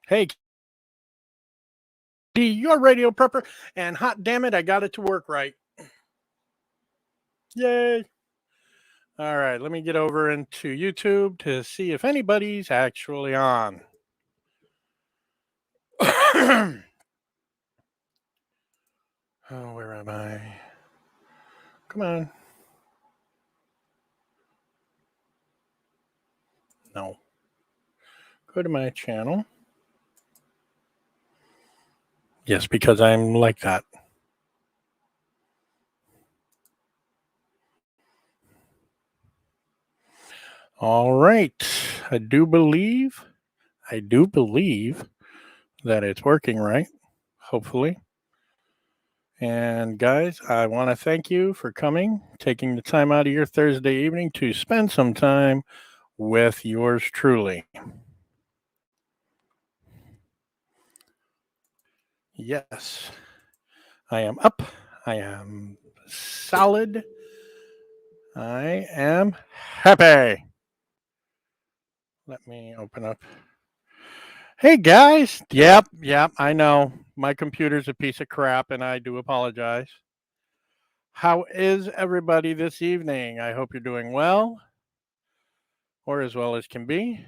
Hey, your radio prepper, and hot damn it, I got it to work right. Yay. All right, let me get over into YouTube to see if anybody's actually on. Oh, where am I? Come on. No. Go to my channel. Yes, because I'm like that. All right. I do believe that it's working right. Hopefully. And guys, I want to thank you for coming, taking the time out of your Thursday evening to spend some time with yours truly. Yes, I am up. I am solid. I am happy. Let me open up. Hey guys. Yep, I know. My computer's a piece of crap and I do apologize. How is everybody this evening? I hope you're doing well, or as well as can be.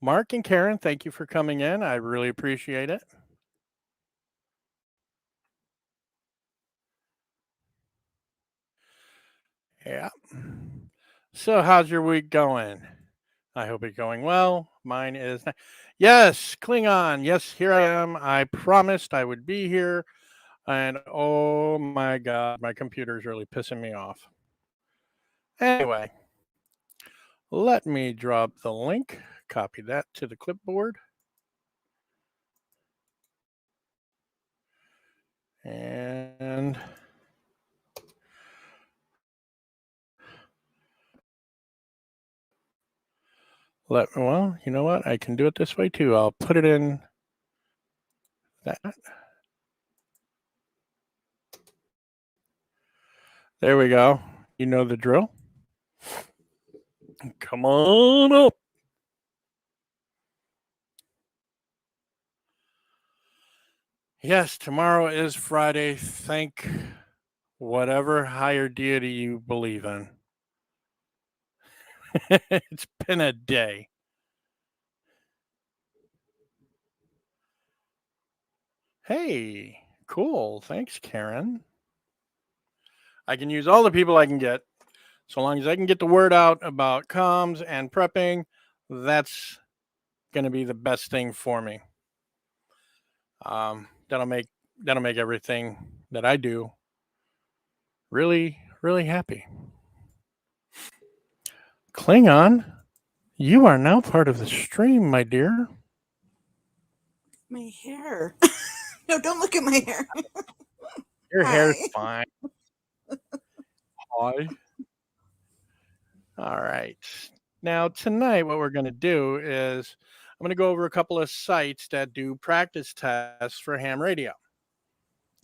Mark and Karen, thank you for coming in. I really appreciate it. Yeah. So, how's your week going? I hope it's going well. Mine is. Yes, Klingon. Yes, here I am. I promised I would be here. And oh my God, my computer is really pissing me off. Anyway, let me drop the link, copy that to the clipboard. And well, you know what? I can do it this way too. I'll put it in that. There we go. You know the drill. Come on up. Yes, tomorrow is Friday. Thank whatever higher deity you believe in. It's been a day. Hey, cool. Thanks, Karen. I can use all the people I can get. So long as I can get the word out about comms and prepping, that's going to be the best thing for me. That'll make everything that I do really, really happy. Klingon, you are now part of the stream, my dear. My hair. No, don't look at my hair. Your hair's fine. Hi. All right. Now, tonight, what we're going to do is I'm going to go over a couple of sites that do practice tests for ham radio.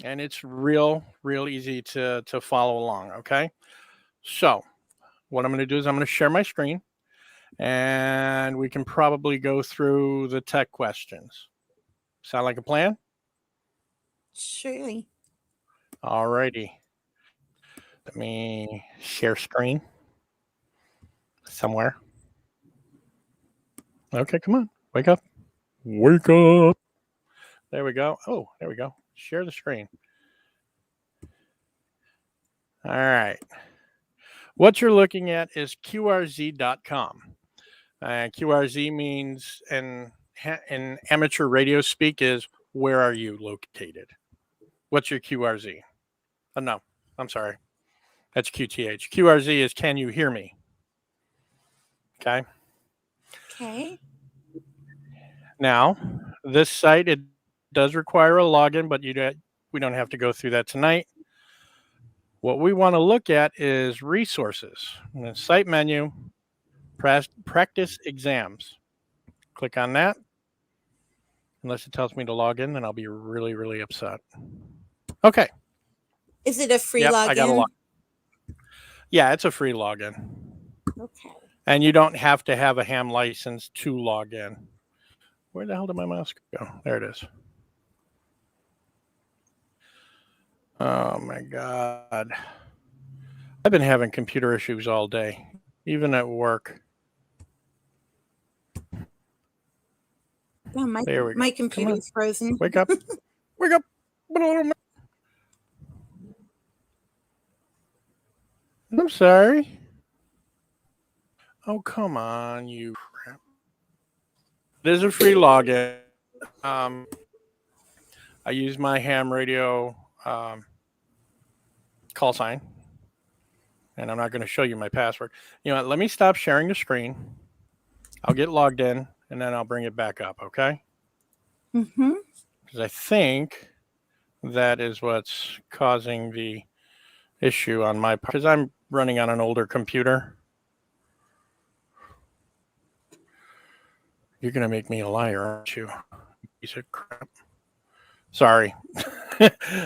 And it's real easy to follow along. Okay. So, what I'm going to do is I'm going to share my screen and we can probably go through the tech questions. Sound like a plan? Surely. All righty. Let me share screen somewhere. Okay, come on. Wake up. Wake up. There we go. Oh, there we go. Share the screen. All right. What you're looking at is QRZ.com. QRZ means in amateur radio speak is where are you located? What's your QRZ? Oh, no, I'm sorry. That's QTH. QRZ is can you hear me? Okay. Okay. Now, this site, it does require a login, but we don't have to go through that tonight. What we want to look at is resources. In the site menu, practice exams. Click on that. Unless it tells me to log in, then I'll be really, really upset. Okay. Is it a free login? I got a login. Yeah, it's a free login. Okay. And you don't have to have a ham license to log in. Where the hell did my mouse go? There it is. Oh my God. I've been having computer issues all day, even at work. Oh, There we go. my computer's frozen. Wake up. Wake up. I'm sorry. Oh, come on, you crap. There's a free login. I use my ham radio call sign, and I'm not going to show you my password. You know what? Let me stop sharing the screen. I'll get logged in, and then I'll bring it back up, okay? Mm-hmm. Because I think that is what's causing the issue on my part. Because I'm running on an older computer. You're going to make me a liar, aren't you? Piece of crap. Sorry.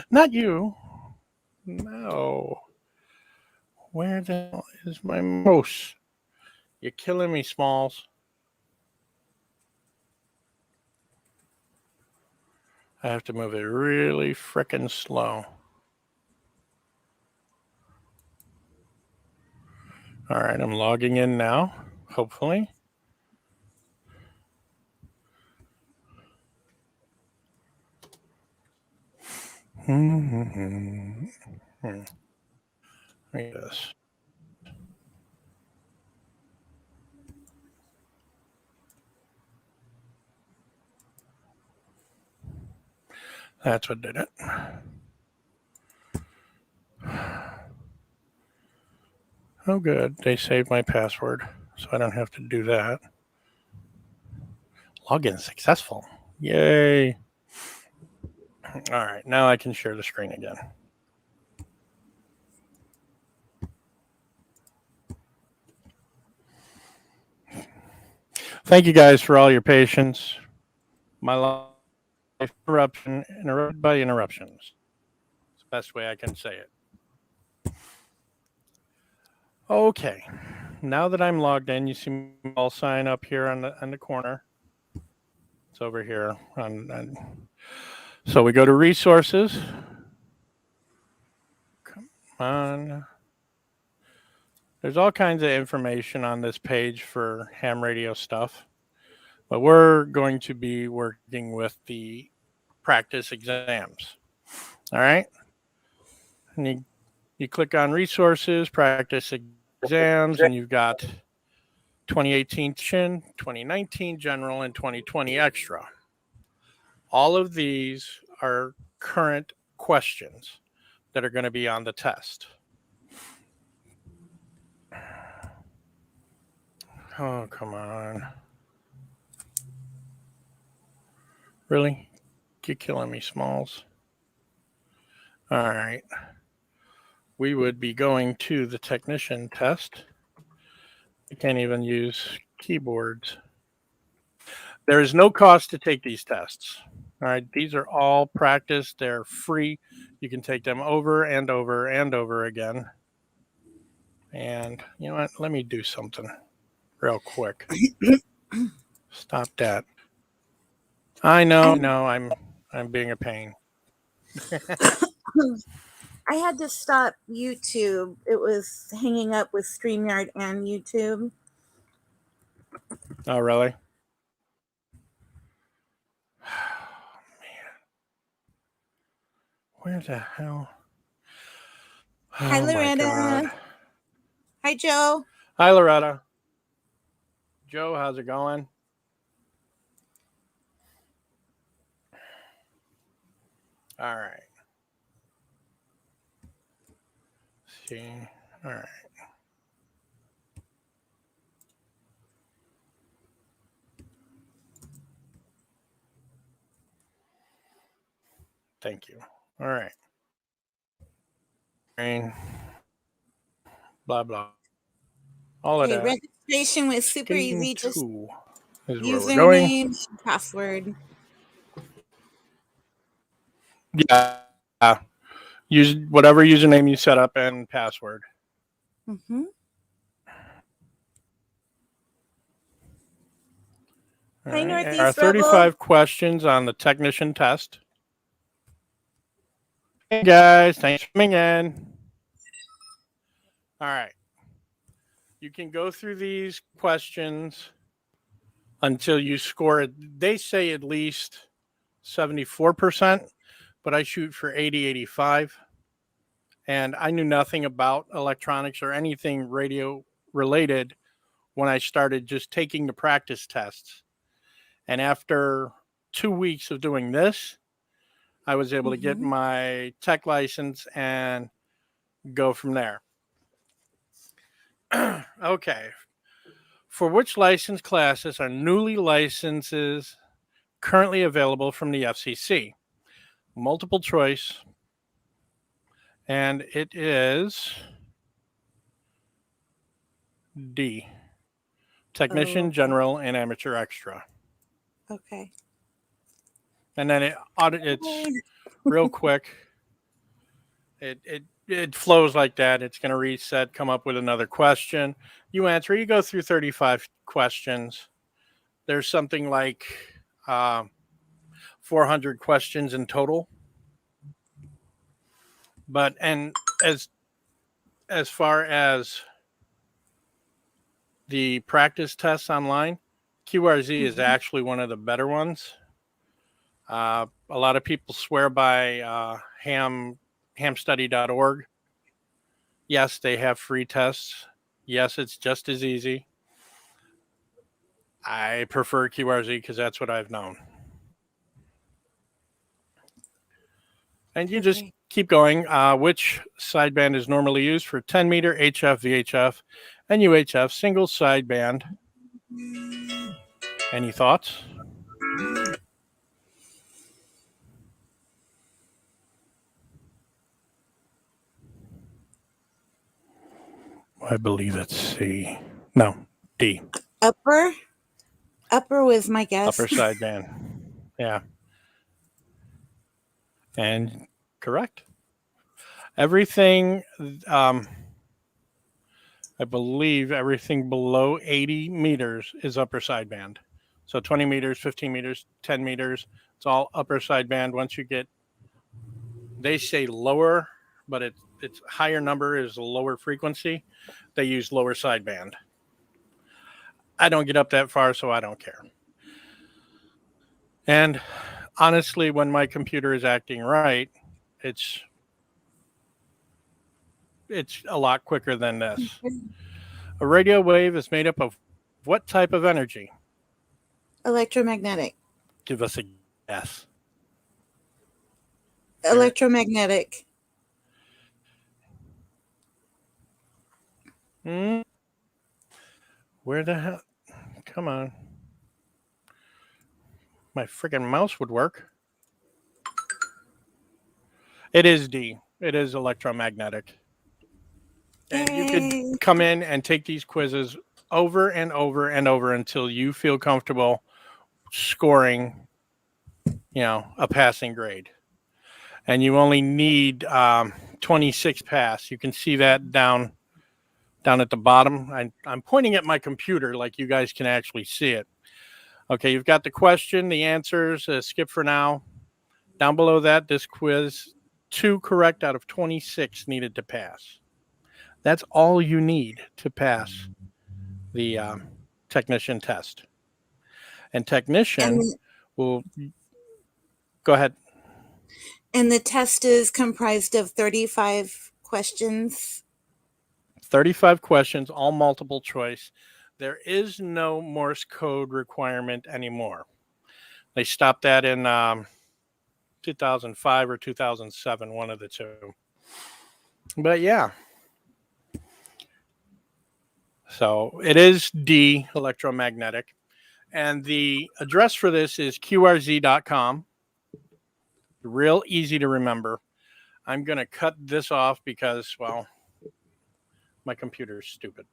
Not you. No. Where the hell is my mouse? You're killing me, Smalls. I have to move it really frickin' slow. All right, I'm logging in now, hopefully. Yes. That's what did it. Oh, good. They saved my password, so I don't have to do that. Login successful. Yay. All right, now I can share the screen again. Thank you guys for all your patience. My life interrupted by interruptions. It's the best way I can say it. Okay, now that I'm logged in, you see me all sign up here on the corner. It's over here. So we go to resources. Come on. There's all kinds of information on this page for ham radio stuff, but we're going to be working with the practice exams. All right. And you click on resources, practice exams, and you've got 2018 Chin, 2019 General, and 2020 Extra. All of these are current questions that are going to be on the test. Oh, come on. Really? You're killing me, Smalls. All right. We would be going to the technician test. You can't even use keyboards. There is no cost to take these tests. All right. These are all practice. They're free. You can take them over and over and over again. And you know what? Let me do something real quick. Stop that. I know. I'm being a pain. I had to stop YouTube. It was hanging up with StreamYard and YouTube. Oh, really? Man. Where the hell? Oh, Hi, my Loretta. God. Hi, Joe. Hi, Loretta. Joe, how's it going? All right. See. All right. Thank you. All right. Blah, blah. All of Okay, that. registration was super Game easy. Just 2 is where we're going. username, password. Yeah. Use whatever username you set up and password. Mm-hmm. All Hey, right. There are Northeast Rebel. 35 questions on the technician test. Hey guys, thanks for coming in. All right. You can go through these questions until you score it. They say at least 74%, but I shoot for 80, 85. And I knew nothing about electronics or anything radio related when I started just taking the practice tests. And after 2 weeks of doing this, I was able to get my tech license and go from there. Okay. For which license classes are newly licenses currently available from the FCC? Multiple choice. And it is D. Technician, general, and amateur extra. Okay. And then it's real quick. It flows like that. It's going to reset, come up with another question. You answer. You go through 35 questions. There's something like 400 questions in total. But and as far as the practice tests online, QRZ is actually one of the better ones. A lot of people swear by hamstudy.org. Yes, they have free tests. Yes, it's just as easy. I prefer QRZ because that's what I've known. And you just keep going. Which sideband is normally used for 10 meter HF, VHF, and UHF single sideband? Any thoughts? I believe it's C. No, D. Upper was my guess. Upper sideband. Yeah. And correct. Everything, I believe everything below 80 meters is upper sideband. So 20 meters, 15 meters, 10 meters, it's all upper sideband. Once you get, they say lower, but it's higher number is lower frequency. They use lower sideband. I don't get up that far, so I don't care. And honestly, when my computer is acting right, it's a lot quicker than this. A radio wave is made up of what type of energy? Electromagnetic. Give us a guess. Electromagnetic. Where the hell? Come on. My freaking mouse would work. It is D. It is electromagnetic. And you could come in and take these quizzes over and over and over until you feel comfortable scoring, a passing grade. And you only need 26 pass. You can see that down at the bottom. I'm pointing at my computer like you guys can actually see it. Okay, you've got the question, the answers, skip for now. Down below that, this quiz, 2 correct out of 26 needed to pass. That's all you need to pass the technician test. And technician will go ahead. And the test is comprised of 35 questions. 35 questions, all multiple choice. There is no Morse code requirement anymore. They stopped that in 2005 or 2007, one of the two. But yeah. So it is D, electromagnetic. And the address for this is qrz.com. Real easy to remember. I'm going to cut this off because, well, my computer is stupid.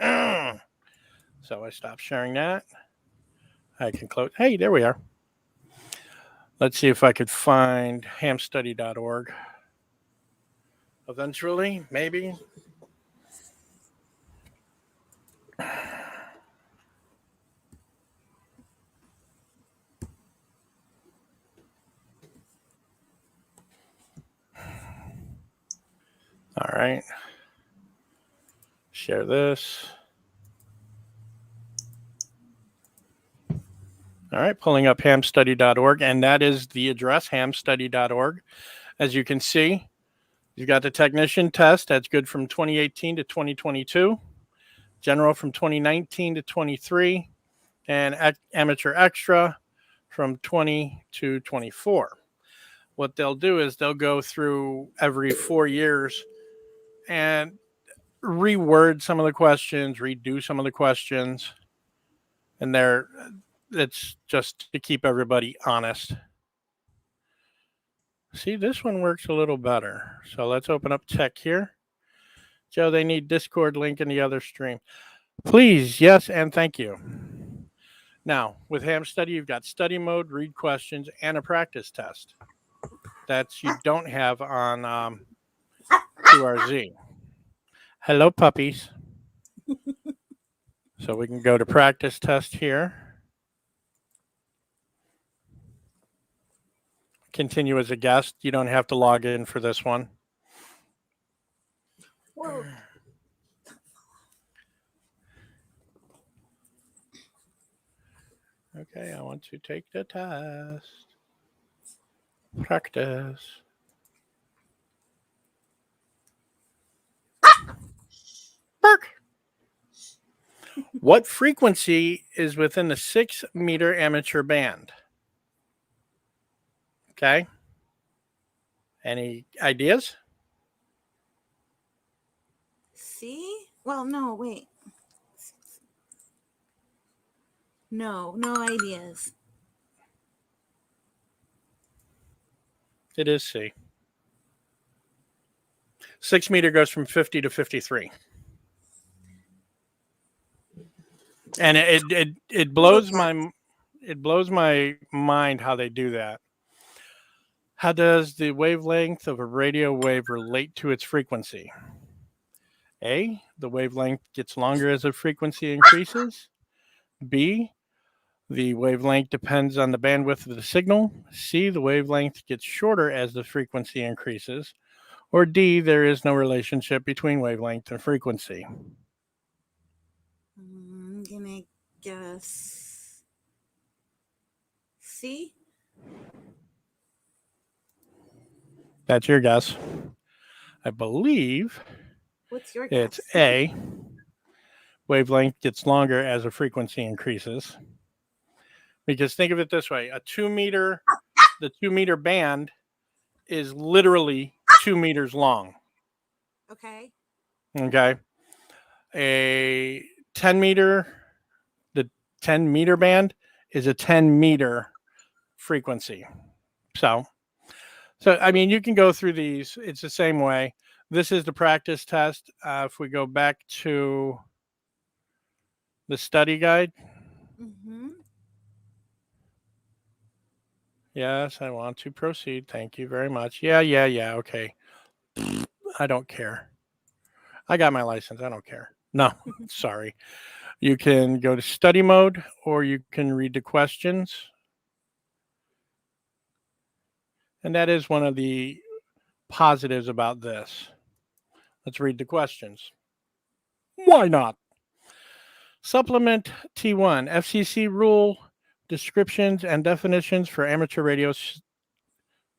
So I stopped sharing that. I can close. Hey, there we are. Let's see if I could find hamstudy.org. Eventually, maybe. All right. Share this. All right, pulling up hamstudy.org, and that is the address, hamstudy.org. As you can see, you've got the technician test. That's good from 2018 to 2022. General from 2019 to 23. And amateur extra from 20 to 24. What they'll do is they'll go through every 4 years and reword some of the questions, redo some of the questions. And it's just to keep everybody honest. See, this one works a little better. So let's open up tech here. Joe, they need Discord link in the other stream. Please, yes, and thank you. Now, with Ham Study, you've got study mode, read questions, and a practice test. That you don't have on QRZ. Hello, puppies. So we can go to practice test here. Continue as a guest. You don't have to log in for this one. Whoa. Okay, I want to take the test. Practice. Bark. What frequency is within the 6-meter amateur band? Okay. Any ideas? See? Well, no, wait. No ideas. It is C. 6-meter goes from 50 to 53. And it blows my mind how they do that. How does the wavelength of a radio wave relate to its frequency? A, the wavelength gets longer as the frequency increases. B, the wavelength depends on the bandwidth of the signal. C, the wavelength gets shorter as the frequency increases. Or D, there is no relationship between wavelength and frequency. I'm gonna guess C. That's your guess. I believe What's your guess? It's A. Wavelength gets longer as the frequency increases. Because think of it this way, the 2-meter band is literally 2 meters long. Okay. Okay. The 10-meter band is a 10-meter frequency. So I mean, you can go through these. It's the same way. This is the practice test. If we go back to the study guide. Mm-hmm. Yes, I want to proceed. Thank you very much. Yeah. Okay. I don't care. I got my license. I don't care. No, sorry. You can go to study mode or you can read the questions. And that is one of the positives about this. Let's read the questions. Why not? Supplement T1, FCC rule descriptions and definitions for amateur radio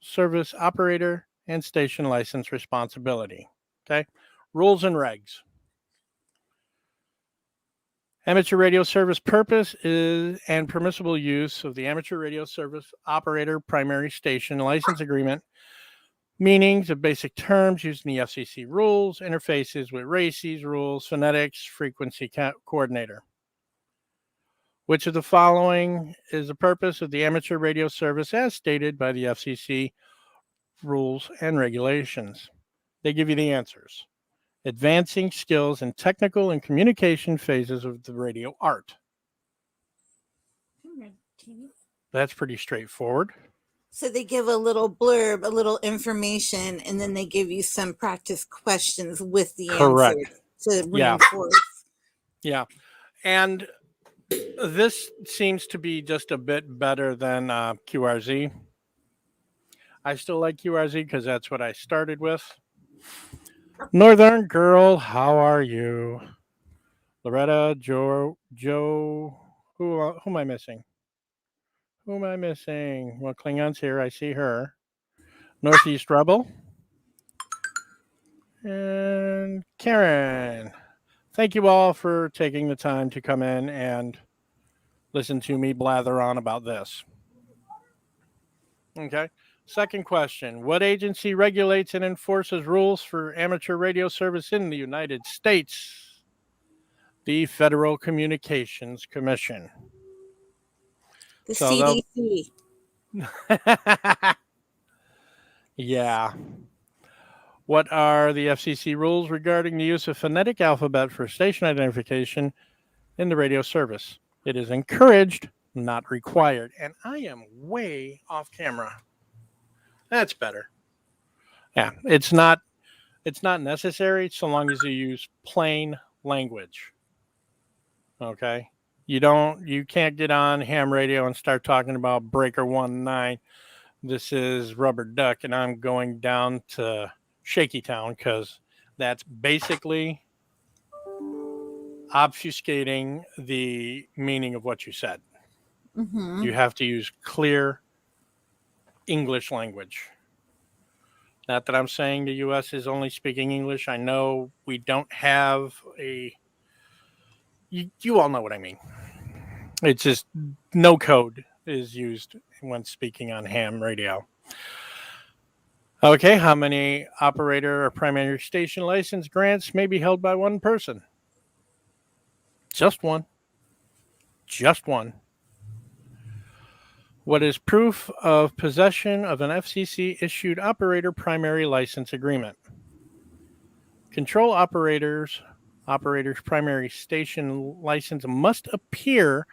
service operator and station license responsibility. Okay. Rules and regs. Amateur radio service purpose is and permissible use of the amateur radio service operator primary station license agreement. Meanings of basic terms used in the FCC rules, interfaces with RACES rules, phonetics, frequency coordinator. Which of the following is the purpose of the amateur radio service as stated by the FCC rules and regulations? They give you the answers. Advancing skills in technical and communication phases of the radio art. That's pretty straightforward. So they give a little blurb, a little information, and then they give you some practice questions with the Correct. answers to reinforce. Yeah. And this seems to be just a bit better than QRZ. I still like QRZ because that's what I started with. Northern Girl, how are you? Loretta, Joe, who am I missing? Who am I missing? Well, Klingon's here. I see her. Northeast Rebel and Karen. Thank you all for taking the time to come in and listen to me blather on about this. Okay. Second question. What agency regulates and enforces rules for amateur radio service in the United States? The Federal Communications Commission. The So they'll. CDC. Yeah. What are the FCC rules regarding the use of phonetic alphabet for station identification in the radio service? It is encouraged, not required. And I am way off camera. That's better. Yeah, it's not necessary so long as you use plain language. Okay? You can't get on ham radio and start talking about breaker 19. This is Rubber Duck and I'm going down to Shaky Town because that's basically obfuscating the meaning of what you said. Mm-hmm. You have to use clear English language. Not that I'm saying the U.S. is only speaking English. I know we don't have a. You all know what I mean. It's just no code is used when speaking on ham radio. Okay, how many operator or primary station license grants may be held by one person? Just one. Just one. What is proof of possession of an FCC issued operator primary license agreement? Control operators primary station license must appear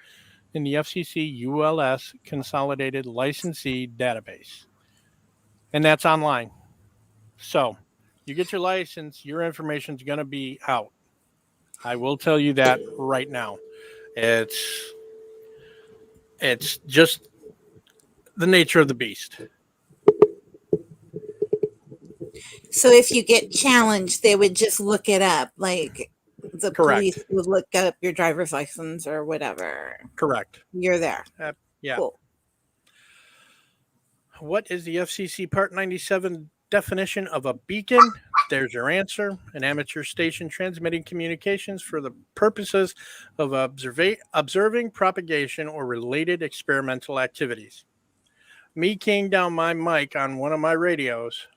in the FCC ULS consolidated licensee database. And that's online. So, you get your license, your information is going to be out. I will tell you that right now. It's just the nature of the beast. So if you get challenged, they would just look it up. Like the Correct. police would look up your driver's license or whatever. Correct. You're there. Yeah. Cool. What is the FCC Part 97 definition of a beacon? There's your answer. An amateur station transmitting communications for the purposes of observing propagation or related experimental activities. Me keying down my mic on one of my radios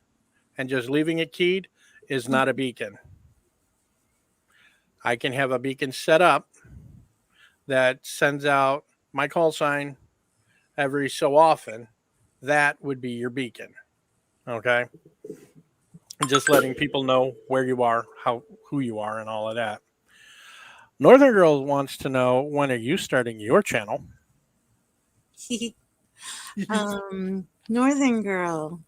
and just leaving it keyed is not a beacon. I can have a beacon set up that sends out my call sign every so often. That would be your beacon. Okay? Just letting people know where you are, who you are, and all of that. Northern Girl wants to know, when are you starting your channel? Northern Girl.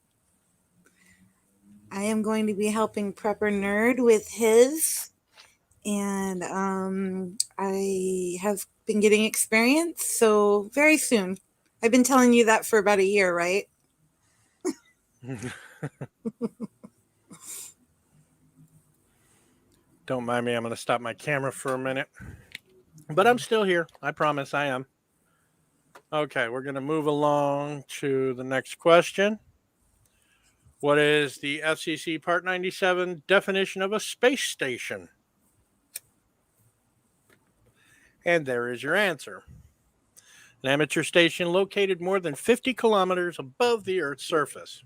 I am going to be helping Prepper Nerd with his. And I have been getting experience. So very soon. I've been telling you that for about a year, right? Don't mind me. I'm going to stop my camera for a minute. But I'm still here. I promise I am. Okay, we're going to move along to the next question. What is the FCC Part 97 definition of a space station? And there is your answer. An amateur station located more than 50 kilometers above the Earth's surface.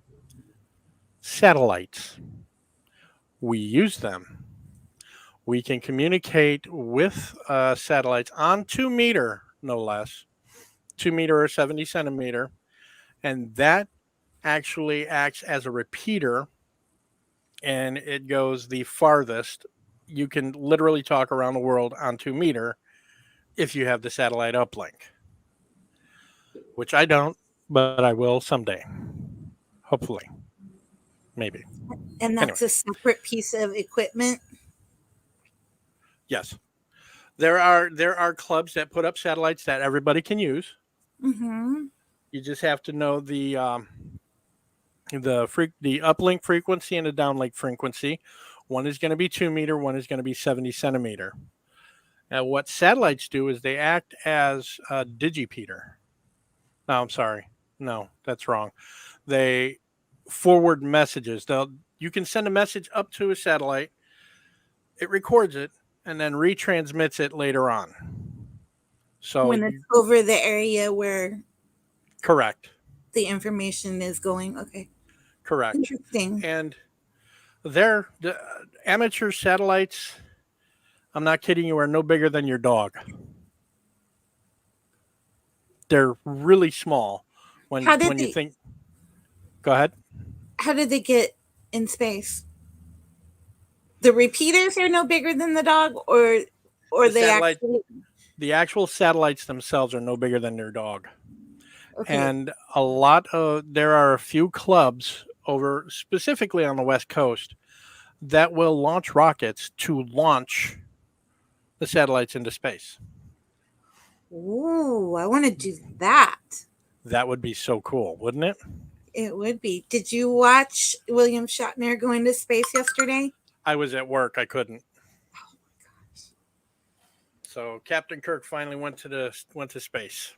Satellites. We use them. We can communicate with satellites on 2 meter, no less. 2 meter or 70 centimeter. And that actually acts as a repeater. And it goes the farthest. You can literally talk around the world on 2 meter if you have the satellite uplink. Which I don't, but I will someday. Hopefully. Maybe. And that's a separate piece of equipment? Yes. There are clubs that put up satellites that everybody can use. Mm-hmm. You just have to know the uplink frequency and the downlink frequency, One is going to be 2 meter, one is going to be 70 centimeter. Now, what satellites do is they act as a digipeater. No, I'm sorry. No, that's wrong. They forward messages. You can send a message up to a satellite, it records it, and then retransmits it later on. So when it's over the area where correct. the information is going. Okay. Correct. Interesting. And the amateur satellites, I'm not kidding you, are no bigger than your dog. They're really small when you think. Go ahead. How did they get in space? The repeaters are no bigger than the dog, or the actual satellites themselves are no bigger than their dog. Okay. And there are a few clubs over specifically on the West Coast that will launch rockets to launch the satellites into space. Ooh, I want to do that. That would be so cool, wouldn't it? It would be. Did you watch William Shatner go into space yesterday? I was at work. I couldn't. Oh my gosh. So Captain Kirk finally went to space.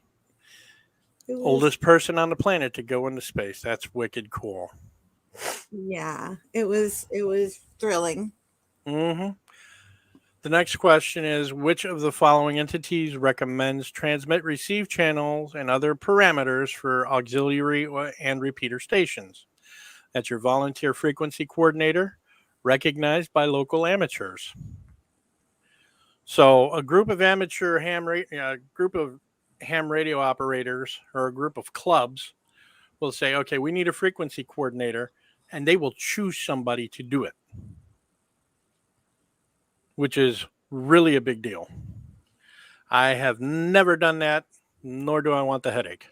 Oldest person on the planet to go into space. That's wicked cool. Yeah, it was thrilling. Mm-hmm. The next question is, which of the following entities recommends transmit receive channels and other parameters for auxiliary and repeater stations? That's your volunteer frequency coordinator, recognized by local amateurs. So a group of amateur ham radio operators or a group of clubs will say, okay, we need a frequency coordinator, and they will choose somebody to do it, which is really a big deal. I have never done that, nor do I want the headache.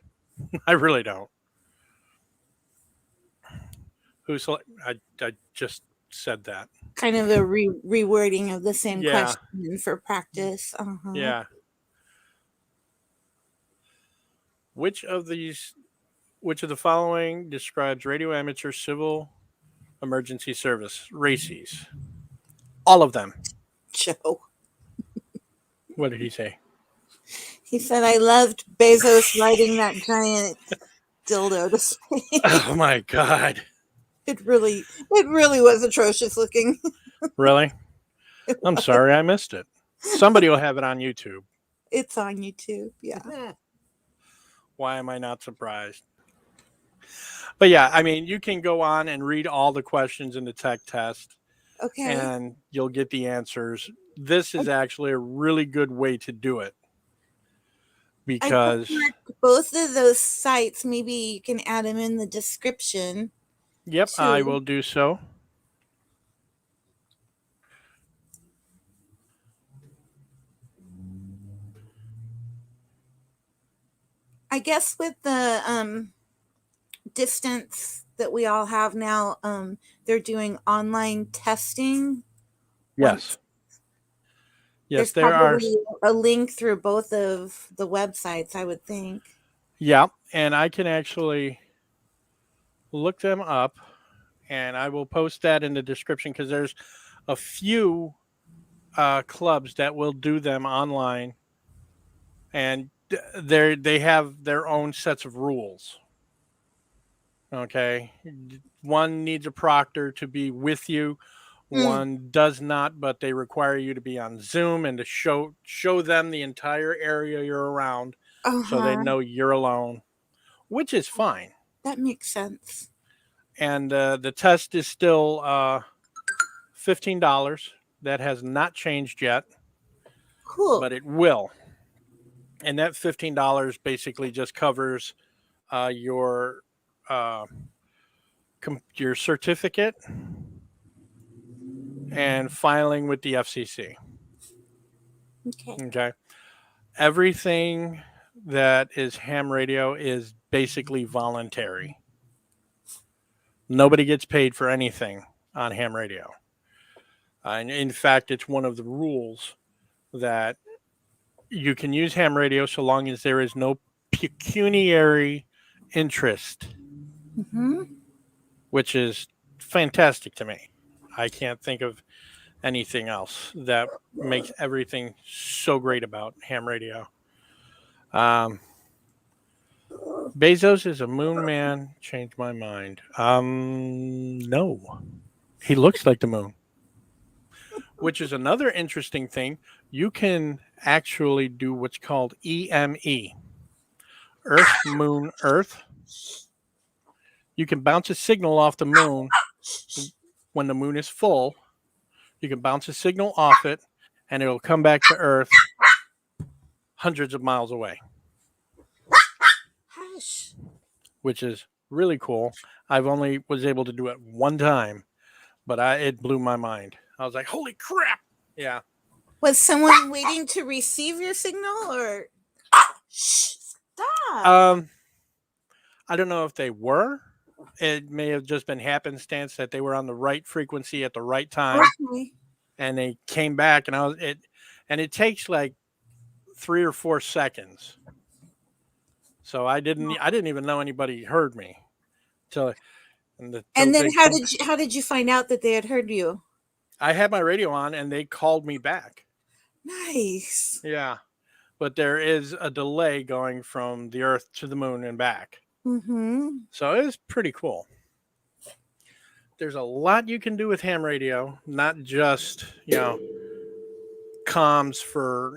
I really don't. I just said that. Kind of a rewording of the same question for practice. Uh-huh. Yeah. Which of the following describes radio amateur civil emergency service RACES? All of them. Joe. What did he say? He said, I loved Bezos riding that giant dildo to space. Oh my God. It really was atrocious looking. Really? I'm sorry I missed it. Somebody will have it on YouTube. It's on YouTube, yeah. Why am I not surprised? But yeah, I mean, you can go on and read all the questions in the tech test. Okay. And you'll get the answers. This is actually a really good way to do it. Because both of those sites, maybe you can add them in the description. Yep, too. I will do so. I guess with the distance that we all have now, they're doing online testing. Yes. Yes, there are a link through both of the websites, I would think. Yeah, and I can actually look them up, and I will post that in the description because there's a few clubs that will do them online, and they have their own sets of rules. Okay, one needs a proctor to be with you. One does not, but they require you to be on Zoom and to show them the entire area you're around, so they know you're alone, which is fine. That makes sense. And the test is still $15. That has not changed yet. Cool. But it will. And that $15 basically just covers your certificate and filing with the FCC. Okay. Everything that is ham radio is basically voluntary. Nobody gets paid for anything on ham radio. And in fact, it's one of the rules that you can use ham radio so long as there is no pecuniary interest, which is fantastic to me. I can't think of anything else that makes everything so great about ham radio. Um, Bezos is a moon man. Changed my mind. No, he looks like the moon, which is another interesting thing. You can actually do what's called EME, Earth, Moon, Earth. You can bounce a signal off the moon when the moon is full. You can bounce a signal off it, and it'll come back to Earth hundreds of miles away, Hush. which is really cool. I've only was able to do it one time, but it blew my mind. I was like, "Holy crap!" Yeah. Was someone waiting to receive your signal, or shh, stop? I don't know if they were. It may have just been happenstance that they were on the right frequency at the right time, Okay. and they came back, and it takes like 3 or 4 seconds. So I didn't even know anybody heard me till And then they how did you find out that they had heard you? I had my radio on and they called me back. Nice. Yeah, but there is a delay going from the Earth to the moon and back. Mm-hmm. So it was pretty cool. There's a lot you can do with ham radio, not just, comms for,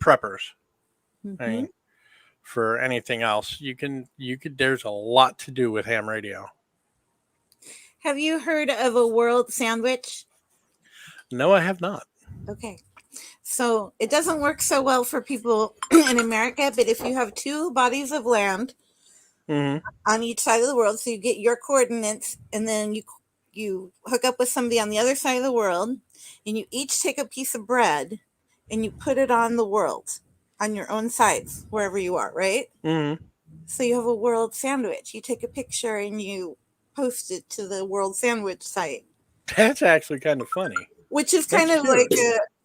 preppers. Mm-hmm. I mean, for anything else, you could, there's a lot to do with ham radio. Have you heard of a world sandwich? No, I have not. Okay. So it doesn't work so well for people in America, but if you have two bodies of land on each side of the world, so you get your coordinates, and then you hook up with somebody on the other side of the world, and you each take a piece of bread and you put it on the world on your own sides, wherever you are, right? Mm-hmm. So you have a world sandwich. You take a picture and you post it to the world sandwich site. That's actually kind of funny. Which is kind of like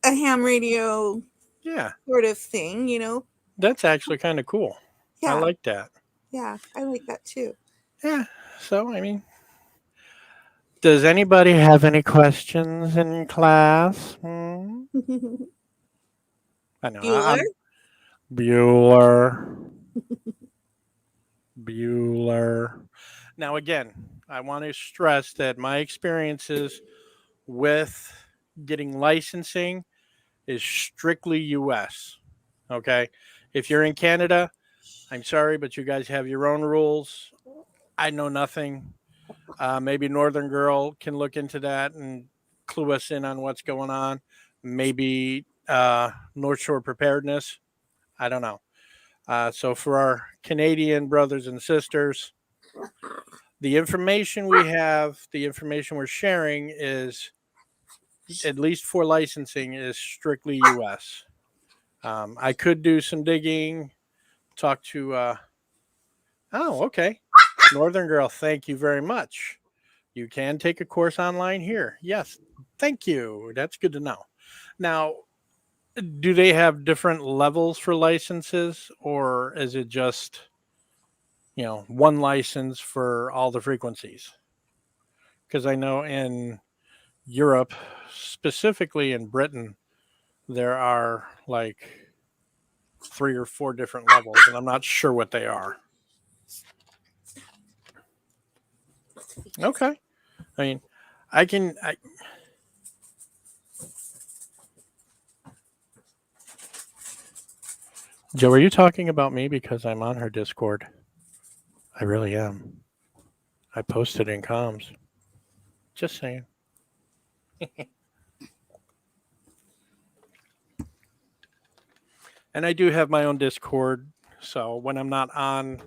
a ham radio sort of thing, That's actually kind of cool. Yeah. I like that. Yeah, I like that too. Yeah. So, I mean, does anybody have any questions in class? I know. Bueller? Bueller. Now, again, I want to stress that my experiences with getting licensing is strictly US. Okay. If you're in Canada, I'm sorry, but you guys have your own rules. I know nothing. Maybe Northern Girl can look into that and clue us in on what's going on. Maybe North Shore Preparedness. I don't know. So for our Canadian brothers and sisters, the information we have, the information we're sharing is, at least for licensing, is strictly U.S. I could do some digging, talk to. Okay. Northern Girl, thank you very much. You can take a course online here. Yes, thank you. That's good to know. Now, do they have different levels for licenses, or is it just, one license for all the frequencies? Because I know in Europe, specifically in Britain, there are like 3 or 4 different levels, and I'm not sure what they are. Okay. I mean, Joe, are you talking about me because I'm on her Discord? I really am. I posted in comms. Just saying. And I do have my own Discord, so when I'm not on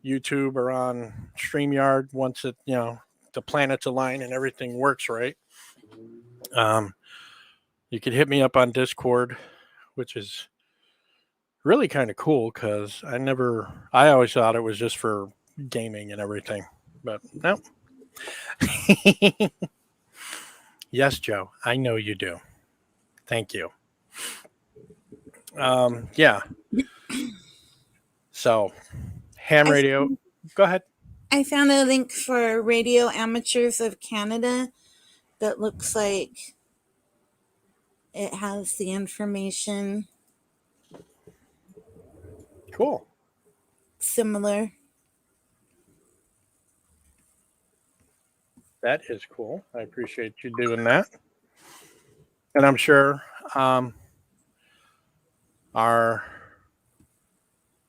YouTube or on StreamYard, once it, the planets align and everything works right, you could hit me up on Discord, which is really kind of cool because I always thought it was just for gaming and everything, but no. Yes, Joe, I know you do. Thank you. Yeah. So, ham radio. Go ahead. I found a link for Radio Amateurs of Canada that looks like it has the information Cool. similar. That is cool. I appreciate you doing that. And I'm sure our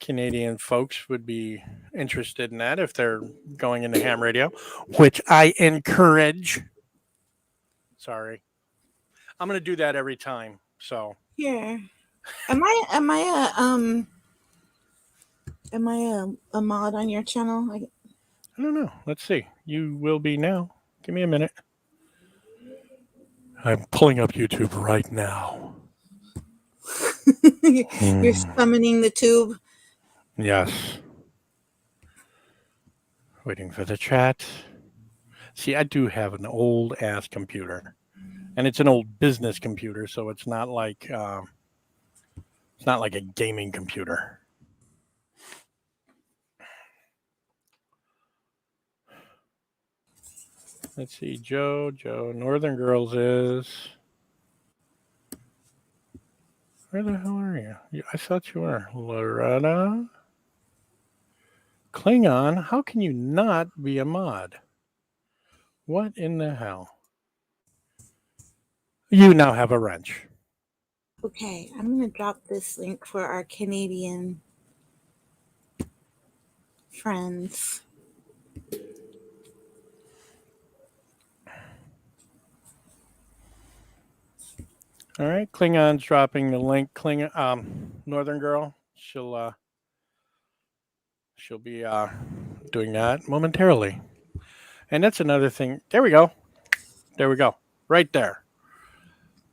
Canadian folks would be interested in that if they're going into ham radio, which I encourage. Sorry. I'm going to do that every time. So, Here. Am I a mod on your channel? I don't know. Let's see. You will be now. Give me a minute. I'm pulling up YouTube right now. You're summoning the tube. Yes. Waiting for the chat. See, I do have an old ass computer, and it's an old business computer, so it's not like a gaming computer. Let's see, Joe, Northern Girls is. Where the hell are you? I thought you were. Loretta. Klingon, how can you not be a mod? What in the hell? You now have a wrench. Okay, I'm going to drop this link for our Canadian friends. All right, Klingon's dropping the link. Northern Girl, she'll be doing that momentarily. And that's another thing. There we go. Right there.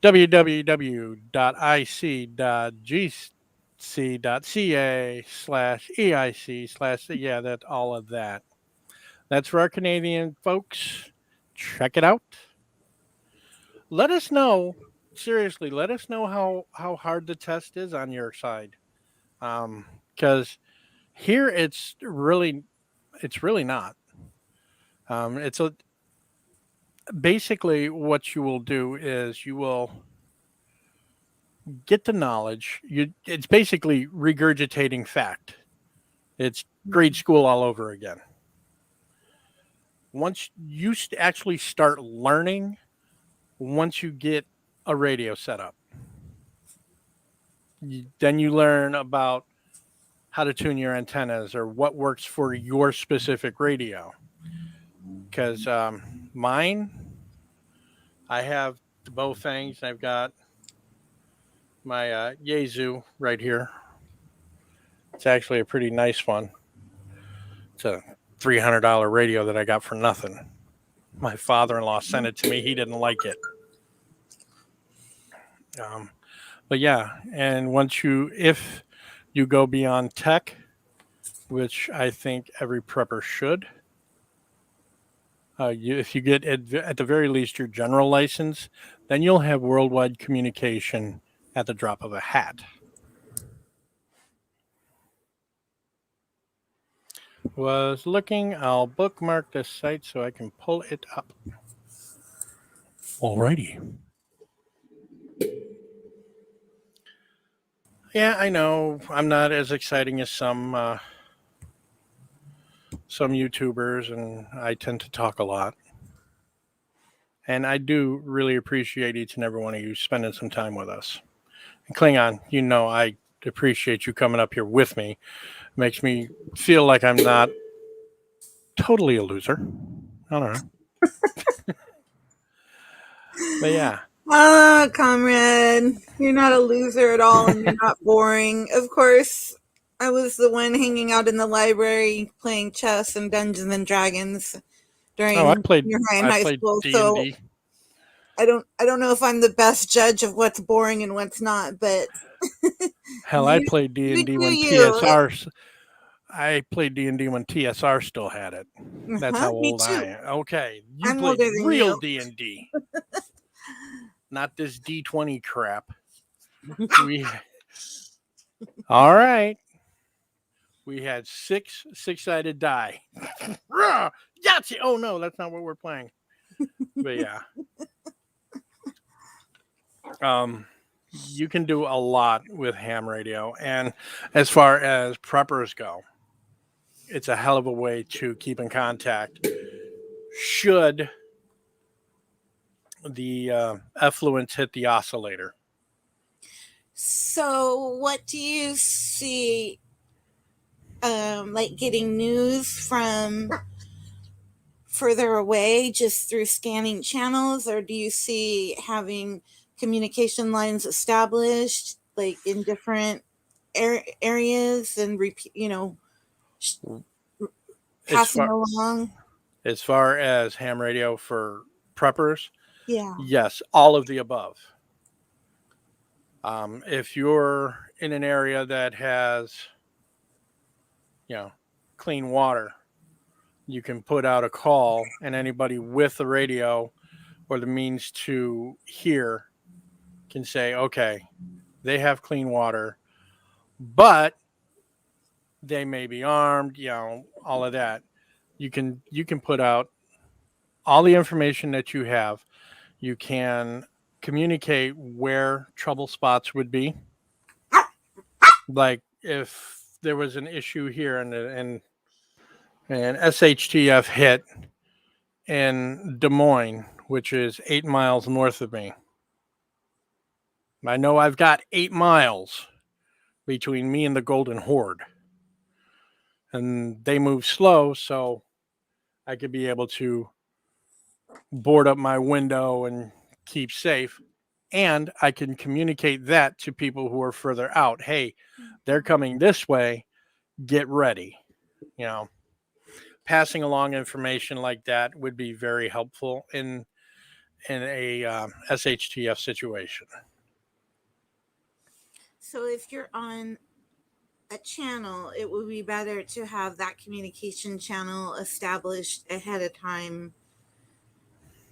www.ic.gc.ca/EIC/ yeah, that all of that. That's for our Canadian folks. Check it out. Let us know. Seriously, let us know how hard the test is on your side. Because here it's really not. It's basically what you will do is you will get the knowledge. It's basically regurgitating fact. It's grade school all over again. Once you actually start learning, once you get a radio set up, then you learn about how to tune your antennas or what works for your specific radio. Because mine, I have the Bowfangs. I've got my Yaesu right here. It's actually a pretty nice one. It's a $300 radio that I got for nothing. My father-in-law sent it to me. He didn't like it. But yeah, and if you go beyond tech, which I think every prepper should, if you get at the very least your general license, then you'll have worldwide communication at the drop of a hat. Was looking, I'll bookmark this site so I can pull it up. Alrighty. Yeah, I know I'm not as exciting as some YouTubers, and I tend to talk a lot. And I do really appreciate each and every one of you spending some time with us. And Klingon, I appreciate you coming up here with me. It makes me feel like I'm not totally a loser. I don't know. But yeah. Comrade, you're not a loser at all, and you're not boring. Of course, I was the one hanging out in the library playing chess and Dungeons and Dragons during junior high and high school. D&D. So I don't know if I'm the best judge of what's boring and what's not, but hell, I played D&D when TSR. I played D&D when TSR still had it. That's how old I am. Okay, you played real D&D, not this D20 crap. All right. We had six-sided die. Yahtzee! Oh no, that's not what we're playing. But yeah. You can do a lot with ham radio. And as far as preppers go, it's a hell of a way to keep in contact should the effluence hit the oscillator. So, what do you see, like getting news from further away just through scanning channels, or do you see having communication lines established, like in different areas and repeat, As passing far along? as far as ham radio for preppers, Yeah. yes, all of the above. If you're in an area that has, you know, clean water, you can put out a call, and anybody with the radio or the means to hear can say, okay, they have clean water, but they may be armed, all of that. You can put out all the information that you have. You can communicate where trouble spots would be. Like if there was an issue here and SHTF hit in Des Moines, which is 8 miles north of me. I know I've got 8 miles between me and the Golden Horde. And they move slow, so I could be able to board up my window and keep safe. And I can communicate that to people who are further out. Hey, they're coming this way. Get ready. You know, passing along information like that would be very helpful in a SHTF situation. So, if you're on a channel, it would be better to have that communication channel established ahead of time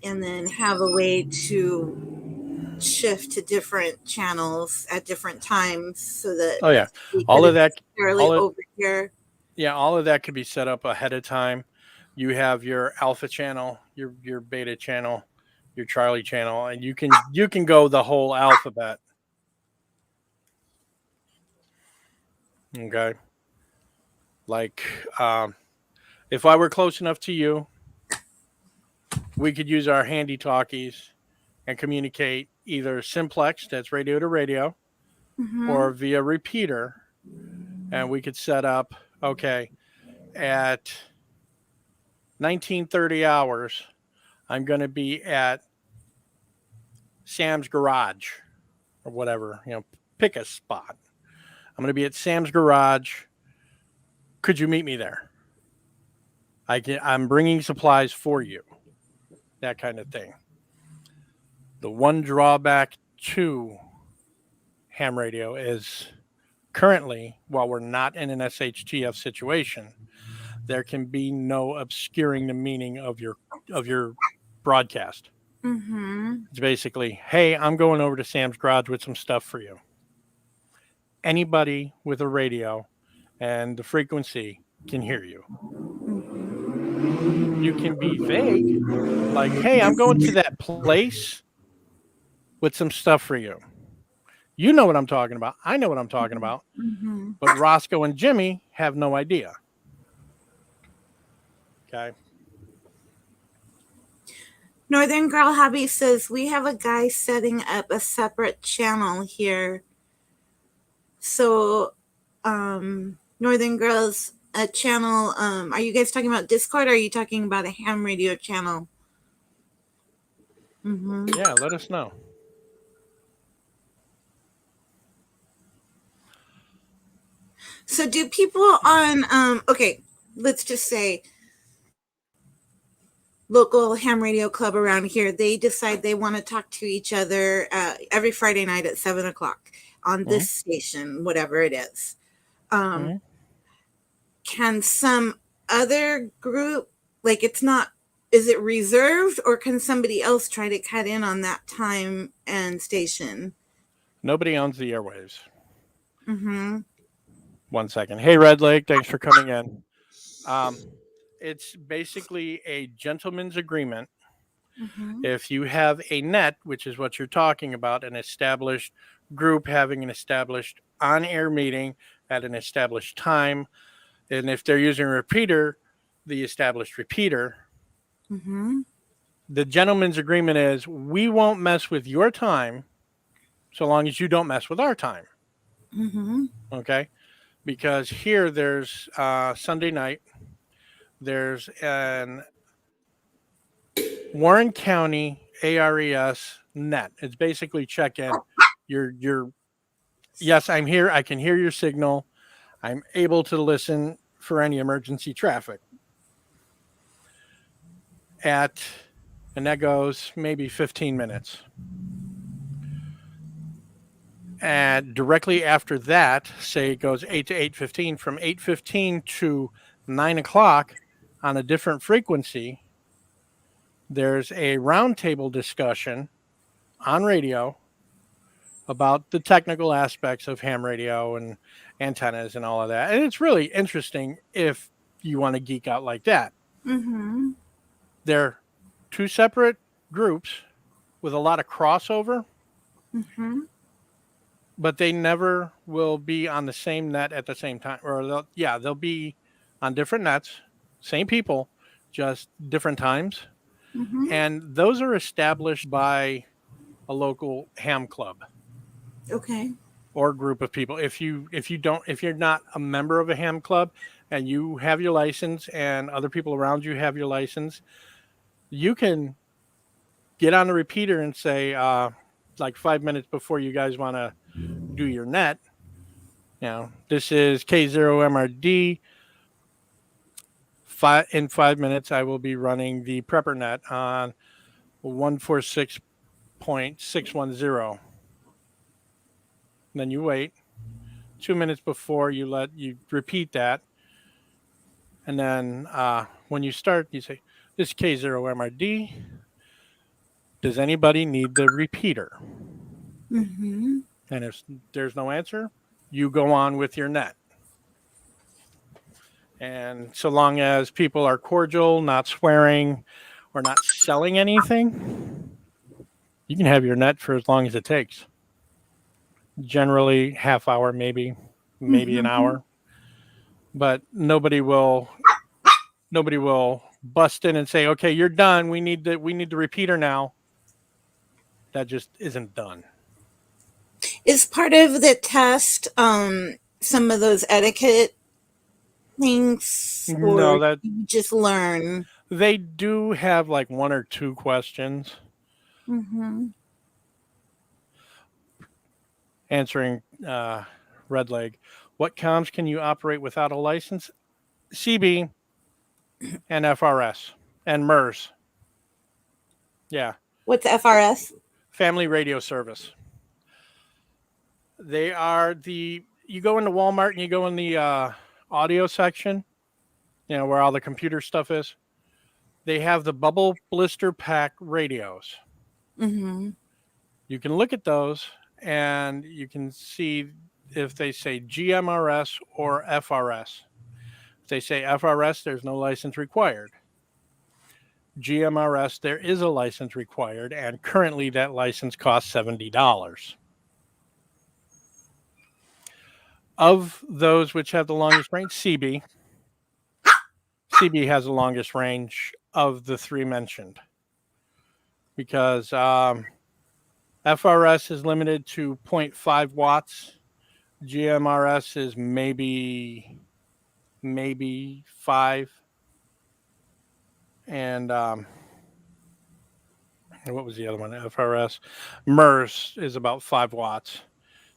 and then have a way to shift to different channels at different times so that Oh yeah, we all of couldn't that, necessarily all of overhear. yeah, all of that could be set up ahead of time. You have your alpha channel, your beta channel, your Charlie channel, and you can go the whole alphabet. Okay, like if I were close enough to you, we could use our handy talkies and communicate either simplex, that's radio to radio, Mm-hmm. or via repeater, and we could set up, okay, at 1930 hours, I'm going to be at Sam's garage or whatever, pick a spot. I'm going to be at Sam's garage. Could you meet me there? I'm bringing supplies for you. That kind of thing. The one drawback to ham radio is currently, while we're not in an SHTF situation, there can be no obscuring the meaning of your broadcast. Mm-hmm. It's basically, hey, I'm going over to Sam's garage with some stuff for you. Anybody with a radio and the frequency can hear you. You can be vague, like, hey, I'm going to that place with some stuff for you. You know what I'm talking about. I know what I'm talking about. Mm-hmm. But Roscoe and Jimmy have no idea. Okay. Northern Girl Hobby says we have a guy setting up a separate channel here. So, Northern Girls, a channel. Are you guys talking about Discord, or are you talking about a ham radio channel? Mm-hmm. Yeah, let us know. So, do people on okay, let's just say local ham radio club around here, they decide they want to talk to each other every Friday night at 7:00 on this station, whatever it is. Mm-hmm. Can some other group, like, it's not, is it reserved, or can somebody else try to cut in on that time and station? Nobody owns the airwaves. Mm-hmm. 1 second. Hey, Red Lake, thanks for coming in. It's basically a gentleman's agreement Mm-hmm. If you have a net, which is what you're talking about, an established group having an established on air meeting at an established time, and if they're using a repeater, the established repeater, Mm-hmm. the gentleman's agreement is we won't mess with your time so long as you don't mess with our time. Mm-hmm. Okay. Because here there's Sunday night, there's an Warren County ARES net. It's basically check in. You're yes, I'm here. I can hear your signal. I'm able to listen for any emergency traffic. At and that goes maybe 15 minutes. And directly after that, say it goes 8 to 8:15, from 8:15 to 9 o'clock on a different frequency, there's a roundtable discussion on radio about the technical aspects of ham radio and antennas and all of that. And it's really interesting if you want to geek out like that. Mm-hmm. They're two separate groups with a lot of crossover, Mm-hmm. but they never will be on the same net at the same time. Or they'll be on different nets, same people, just different times. Mm-hmm. And those are established by a local ham club Okay. or group of people. If you're not a member of a ham club and you have your license and other people around you have your license, you can get on the repeater and say, like 5 minutes before you guys want to do your net, this is K0MRD. In 5 minutes, I will be running the prepper net on 146.610. Then you wait 2 minutes before you repeat that. And then when you start, you say, this is K0MRD. Does anybody need the repeater? Mm-hmm. And if there's no answer, you go on with your net. And so long as people are cordial, not swearing, or not selling anything, you can have your net for as long as it takes. Generally, half hour, maybe an Mm-hmm. hour. But nobody will bust in and say, "Okay, you're done. We need the repeater now." That just isn't done. Is part of the test some of those etiquette things, or No, that you just learn? they do have like one or two questions Mm-hmm. answering red leg. What comms can you operate without a license? CB and FRS and MERS. Yeah, What's FRS? Family Radio Service. They are you go into Walmart and you go in the audio section, where all the computer stuff is. They have the bubble blister pack radios. Mm-hmm. You can look at those and you can see if they say GMRS or FRS. If they say FRS, there's no license required. GMRS, there is a license required, and currently that license costs $70. Of those which have the longest range, CB has the longest range of the three mentioned, because FRS is limited to 0.5 watts. GMRS is maybe 5. And what was the other one? FRS. MERS is about 5 watts.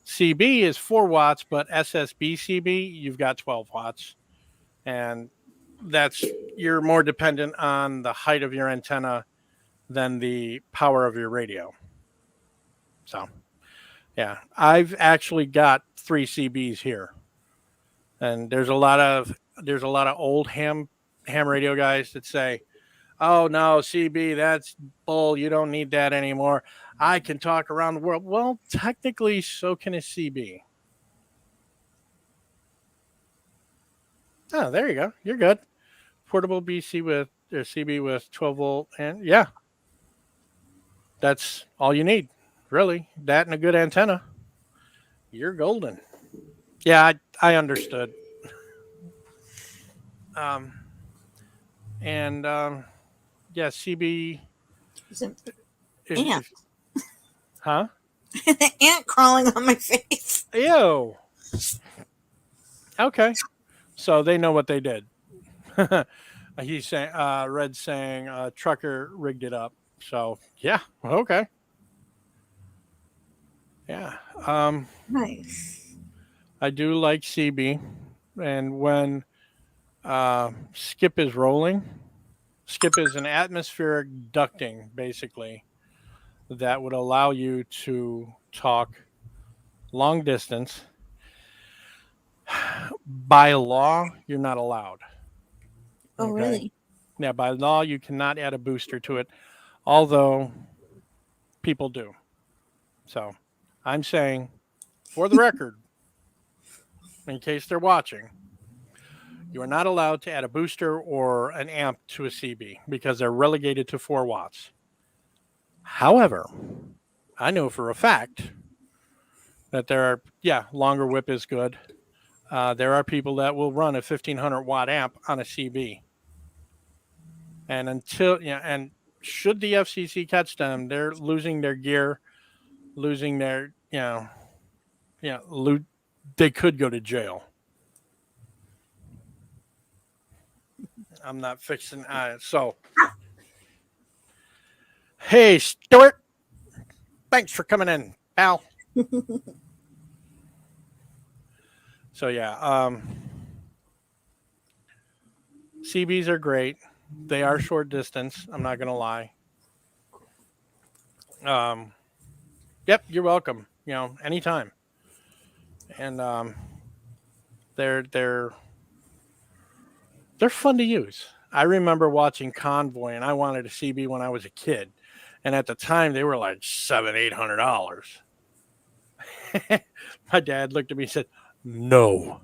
CB is 4 watts, but SSB CB, you've got 12 watts. And you're more dependent on the height of your antenna than the power of your radio. So, yeah, I've actually got 3 CBs here. And there's a lot of old ham radio guys that say, "Oh no, CB, that's bull. You don't need that anymore. I can talk around the world." Well, technically, so can a CB. Oh, there you go. You're good. Portable BC with or CB with 12 volt, and yeah, That's all you need, really. That and a good antenna. You're golden. Yeah, I understood. Um, and yeah, CB. There's an ant. If huh? An ant crawling on my face. Ew. Okay, so they know what they did. He's saying, Red saying, trucker rigged it up. So yeah, okay, yeah. Nice. I do like CB, and when skip is rolling, skip is an atmospheric ducting, basically, that would allow you to talk long distance. By law, you're not allowed. Oh, Okay. really? Yeah, by law, you cannot add a booster to it, although people do. So I'm saying, for the record, in case they're watching, you are not allowed to add a booster or an amp to a CB because they're relegated to 4 watts. However, I know for a fact that there are, yeah, longer whip is good. There are people that will run a 1500 watt amp on a CB. And until, yeah, and should the FCC catch them, they're losing their gear, losing their, they could go to jail. I'm not fixing so. Hey, Stuart. Thanks for coming in, pal. So yeah, CBs are great. They are short distance. I'm not gonna lie. Yep, you're welcome. Anytime. And they're fun to use. I remember watching Convoy, and I wanted a CB when I was a kid, and at the time they were like $700-800. My dad looked at me and said, "No."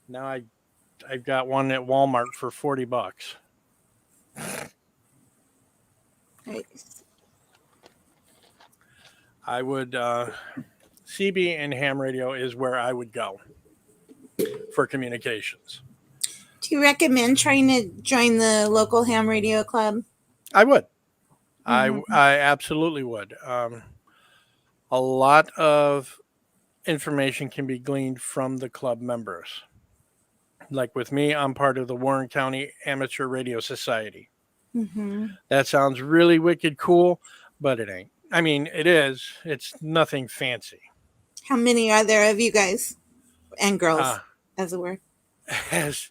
Now I've got one at Walmart for $40. Nice. I would CB and ham radio is where I would go for communications. Do you recommend trying to join the local ham radio club? I would. Mm-hmm. I absolutely would. A lot of information can be gleaned from the club members. Like with me, I'm part of the Warren County Amateur Radio Society. Mm-hmm. That sounds really wicked cool, but it ain't. I mean, it is. It's nothing fancy. How many are there of you guys and girls, as it were? As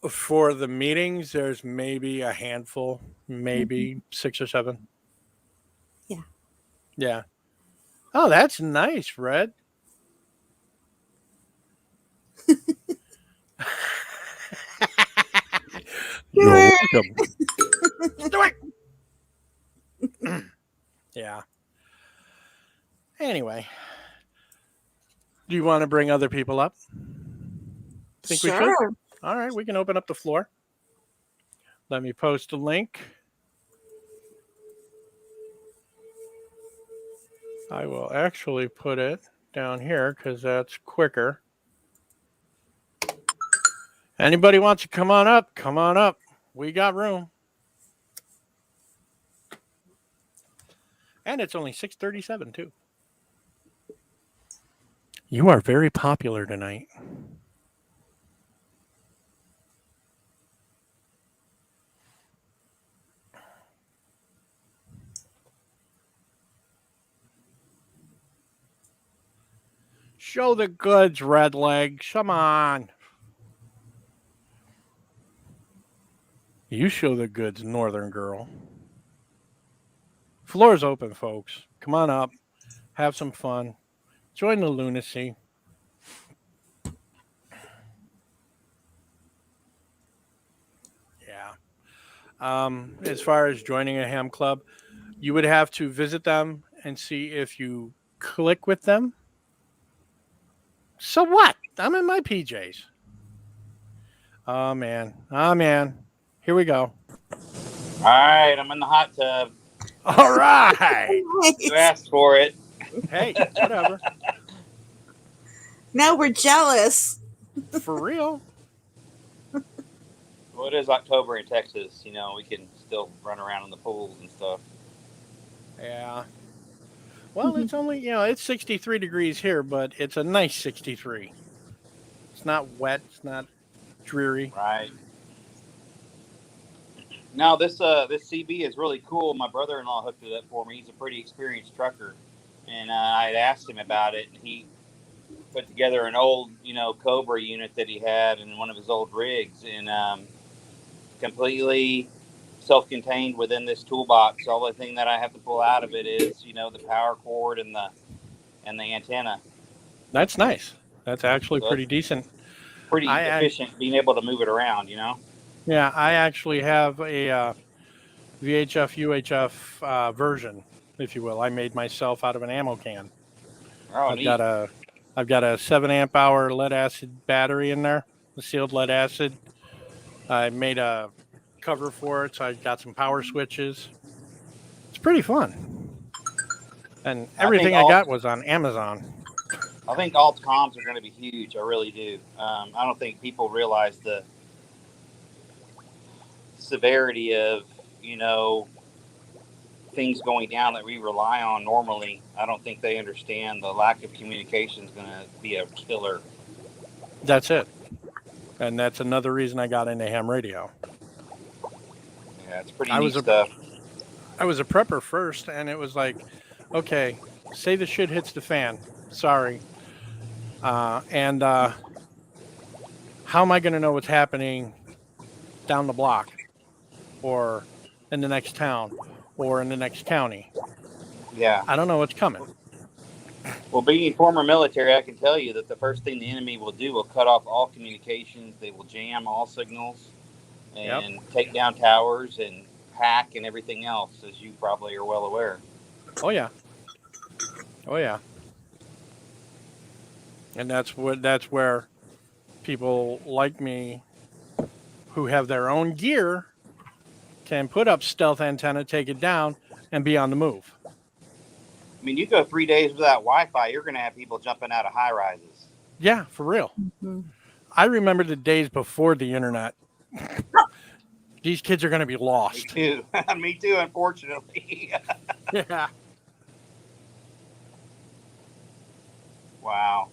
for the meetings, there's maybe a handful, maybe 6 or 7. Yeah. Yeah. Oh, that's nice, Red. You're welcome. Do it. Yeah. Anyway, do you want to bring other people up? Think we should? All right, we can open up the floor. Let me post a link. I will actually put it down here because that's quicker. Anybody wants to come on up? Come on up. We got room. And it's only 6:37 too. You are very popular tonight. Show the goods, Red Leg. Come on. You show the goods, Northern Girl. Floor's open, folks. Come on up. Have some fun. Join the lunacy. Yeah. As far as joining a ham club, you would have to visit them and see if you click with them. So what? I'm in my PJs. Oh, man. Here we go. All right, I'm in the hot tub. All right. You asked for it. Hey, whatever. Now we're jealous. For real. Well, it is October in Texas. You know, we can still run around in the pools and stuff. Yeah. Well, it's only, it's 63 degrees here, but it's a nice 63. It's not wet. It's not dreary. Right. Now this CB is really cool. My brother-in-law hooked it up for me. He's a pretty experienced trucker, and I had asked him about it, and he put together an old, Cobra unit that he had in one of his old rigs, and completely self-contained within this toolbox. The only thing that I have to pull out of it is, the power cord and the antenna. That's nice. That's actually So pretty it's decent. pretty efficient being able to move it around. Yeah, I actually have a VHF UHF version, if you will. I made myself out of an ammo can. Oh, I've neat. got a 7 amp hour lead acid battery in there, the sealed lead acid. I made a cover for it, so I got some power switches. It's pretty fun. And everything I got was on Amazon. I think alt comms are going to be huge. I really do. I don't think people realize the severity of, things going down that we rely on normally. I don't think they understand the lack of communication is going to be a killer. That's it. And that's another reason I got into ham radio. Yeah, it's pretty neat stuff. I was a prepper first, and it was like, okay, say the shit hits the fan. Sorry. And how am I going to know what's happening down the block or in the next town or in the next county? Yeah. I don't know what's coming. Well, being former military, I can tell you that the first thing the enemy will do will cut off all communications. They will jam all signals and take down towers and hack and everything else, as you probably are well aware. Oh, yeah. Oh, yeah. And that's where people like me who have their own gear can put up stealth antenna, take it down, and be on the move. I mean, you go 3 days without Wi-Fi, you're going to have people jumping out of high rises. Yeah, for real. Mm-hmm. I remember the days before the internet. These kids are going to be lost. Me too. Me too, unfortunately. Yeah. Wow.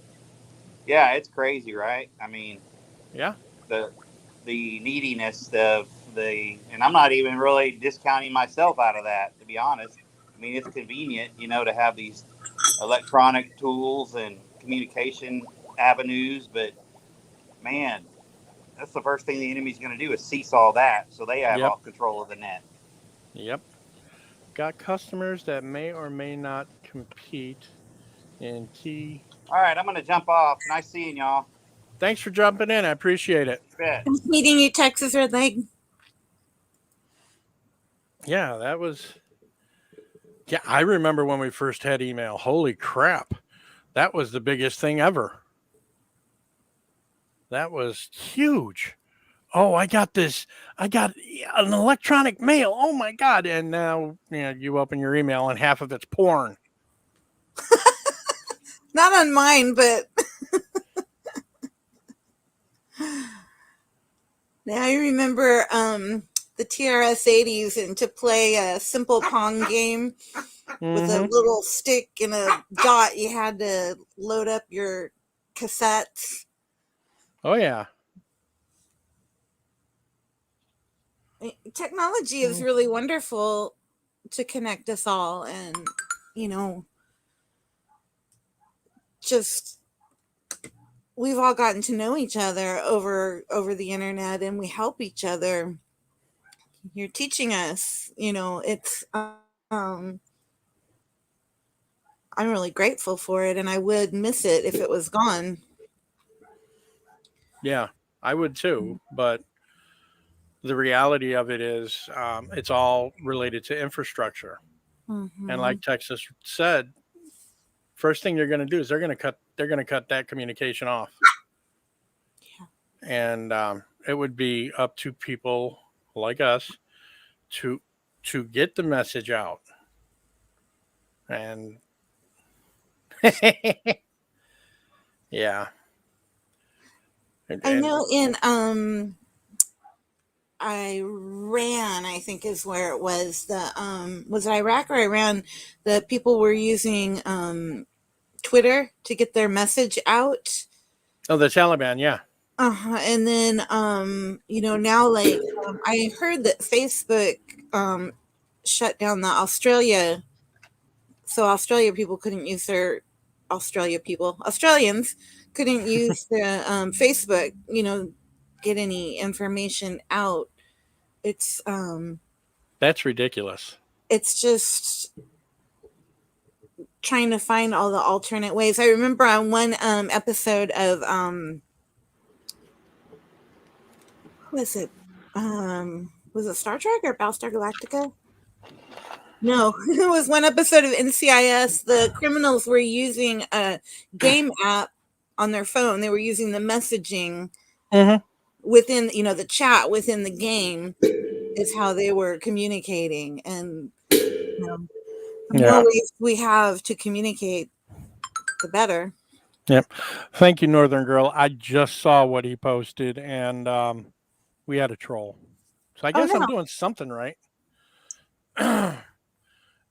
Yeah, it's crazy, right? I mean, yeah. The neediness of and I'm not even really discounting myself out of that, to be honest. I mean, it's convenient, to have these electronic tools and communication avenues, but man, that's the first thing the enemy's going to do is seesaw that, so they have all control of the net. Yep. Got customers that may or may not compete in key. All right, I'm going to jump off. Nice seeing y'all. Thanks for jumping in. I appreciate it. Bet. Nice meeting you, Texas Red Leg. Yeah, that was... Yeah, I remember when we first had email. Holy crap. That was the biggest thing ever. That was huge. Oh, I got an electronic mail. Oh my God. And now, you open your email and half of it's porn. Not on mine, but now I remember the TRS-80s, and to play a simple Pong game with a little stick and a dot, you had to load up your cassettes. Oh, yeah. Technology is really wonderful to connect us all, and, just we've all gotten to know each other over the internet, and we help each other. You're teaching us, it's I'm really grateful for it, and I would miss it if it was gone. Yeah, I would too, but the reality of it is it's all related to infrastructure. Mm-hmm. And like Texas said, first thing they're going to do is they're going to cut that communication off. Yeah. And it would be up to people like us to get the message out. And yeah. I know in Iran, I think is where it was. Was it Iraq or Iran? The people were using Twitter to get their message out. Oh, the Taliban, yeah. And then now like I heard that Facebook shut down the Australia, so Australians couldn't use the Facebook, get any information out. It's That's ridiculous. it's just trying to find all the alternate ways. I remember on one episode of was it Star Trek or Battlestar Galactica? No, it was one episode of NCIS. The criminals were using a game app on their phone. They were using the messaging within, the chat within the game is how they were communicating. And the more ways we have to communicate, the better. Yep. Thank you, Northern Girl. I just saw what he posted, and we had a troll. So I guess I'm doing something right.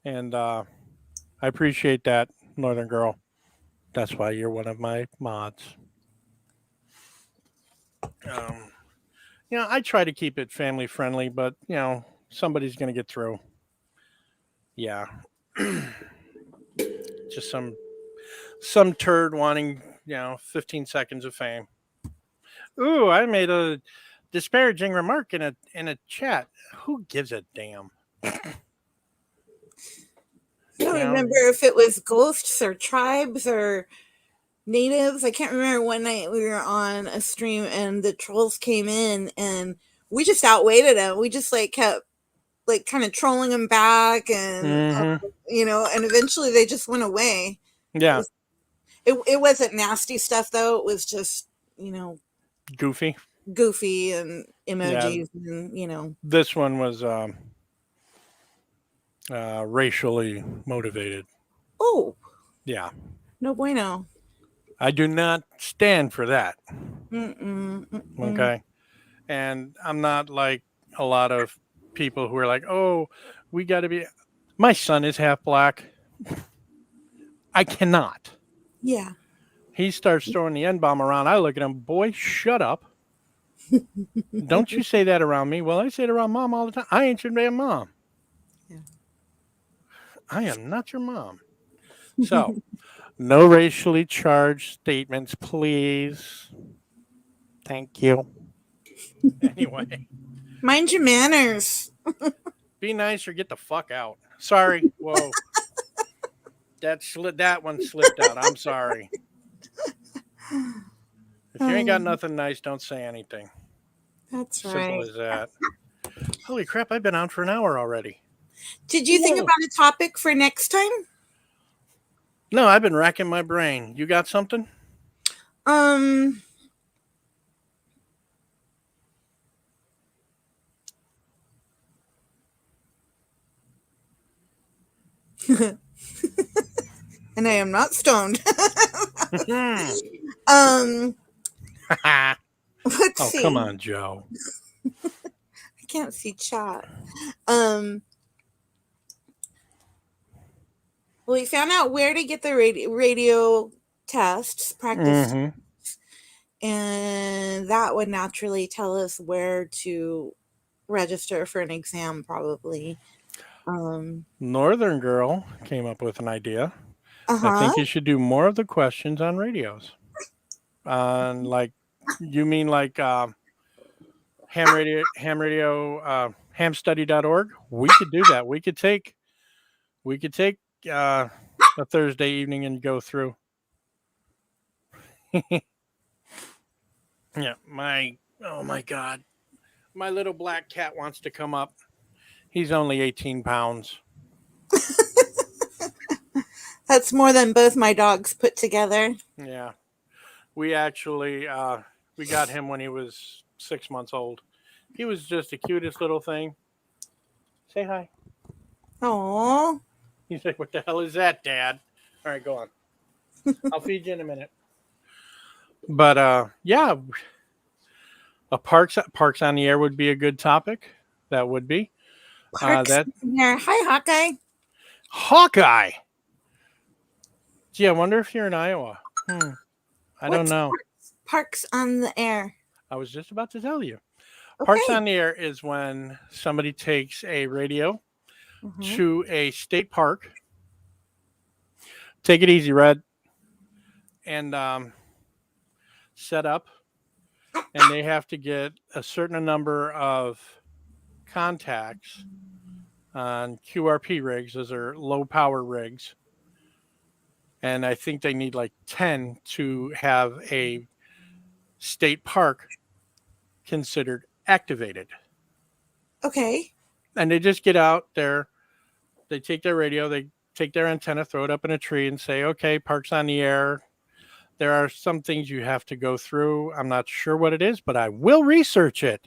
And I appreciate that, Northern Girl. That's why you're one of my mods. I try to keep it family friendly, but somebody's going to get through. Yeah. Just some turd wanting 15 seconds of fame. Ooh, I made a disparaging remark in a chat. Who gives a damn? I don't remember if it was ghosts or tribes or natives. I can't remember. One night we were on a stream and the trolls came in and we just outweighted them. We just kept kind of trolling them back, and and eventually they just went away. Yeah. It wasn't nasty stuff though. It was just goofy and emojis, and This one was racially motivated. Oh. Yeah. No bueno. I do not stand for that. Okay. And I'm not like a lot of people who are like, oh, we got to be. My son is half black. I cannot. Yeah. He starts throwing the N-bomb around. I look at him, boy, shut up. Don't you say that around me. Well, I say it around mom all the time. I ain't your damn mom. Yeah. I am not your mom. So, no racially charged statements, please. Thank you. Anyway. Mind your manners. Be nice or get the fuck out. Sorry. Whoa. That one slipped out. I'm sorry. If you ain't got nothing nice, don't say anything. That's Simple right. as that. Holy crap, I've been on for an hour already. Did you think about a topic for next time? No, I've been racking my brain. You got something? And I am not stoned. Let's see. Come on, Joe. I can't see chat. Well, we found out where to get the radio tests, practice, and that would naturally tell us where to register for an exam, probably. Northern Girl came up with an idea. I think you should do more of the questions on radios. You mean like ham radio, hamstudy.org? We could do that. We could take a Thursday evening and go through. Yeah, oh my God. My little black cat wants to come up. He's only 18 pounds. That's more than both my dogs put together. Yeah. We actually, we got him when he was 6 months old. He was just the cutest little thing. Say hi. Aww. He's like, "What the hell is that, Dad?" All right, go on. I'll feed you in a minute. But yeah, a parks on the air would be a good topic. That would be Parks that there. Hi, Hawkeye. Hawkeye. Gee, I wonder if you're in Iowa. I don't What's know. parks on the air? I was just about to tell you. Parks Okay. on the air is when somebody takes a radio Mhm. to a state park. Take it easy, Red. And set up, and they have to get a certain number of contacts on QRP rigs. Those are low power rigs. And I think they need like 10 to have a state park considered activated. Okay. And they just get out there, they take their radio, they take their antenna, throw it up in a tree, and say, okay, park's on the air. There are some things you have to go through. I'm not sure what it is, but I will research it.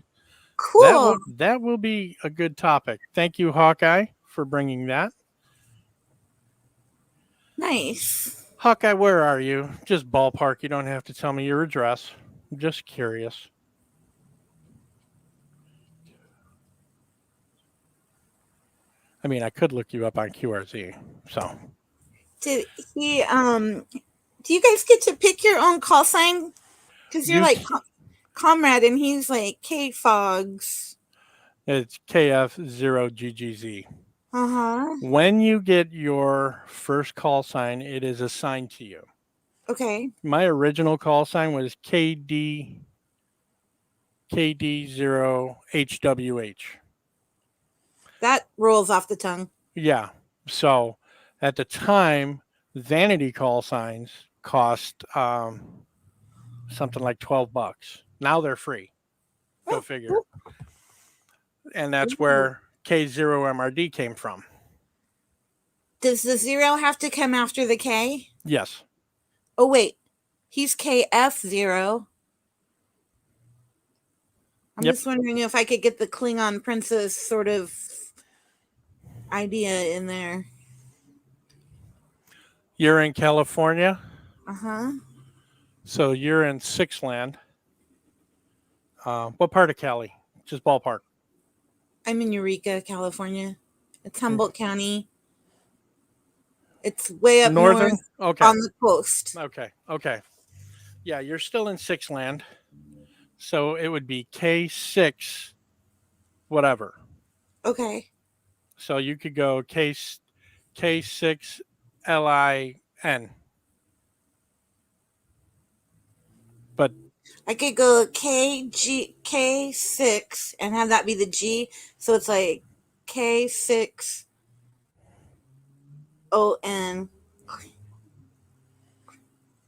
Cool. That will be a good topic. Thank you, Hawkeye, for bringing that. Nice. Hawkeye, where are you? Just ballpark. You don't have to tell me your address. I'm just curious. I mean, I could look you up on QRZ. So, Did he? Do you guys get to pick your own call sign? Because you're you, like Comrade, and he's like K Fogs. it's KF0GGZ. Uh huh. When you get your first call sign, it is assigned to you. Okay. My original call sign was KD0HWH. That rolls off the tongue. Yeah. So at the time, vanity call signs cost something like $12. Now they're free. Go figure. And that's where K0MRD came from. Does the 0 have to come after the K? Yes. Oh, wait. He's KF0. I'm just wondering if I could get the Klingon princess sort of idea in there. You're in California? Uh-huh. So you're in Sixland. What part of Cali? Just ballpark. I'm in Eureka, California. It's Humboldt County. It's way up Northern? north Okay. on the coast. Okay. Yeah, you're still in Sixland. So it would be K6 whatever. Okay. So you could go K6LIN. But I could go K6 and have that be the G. So it's like K6ON.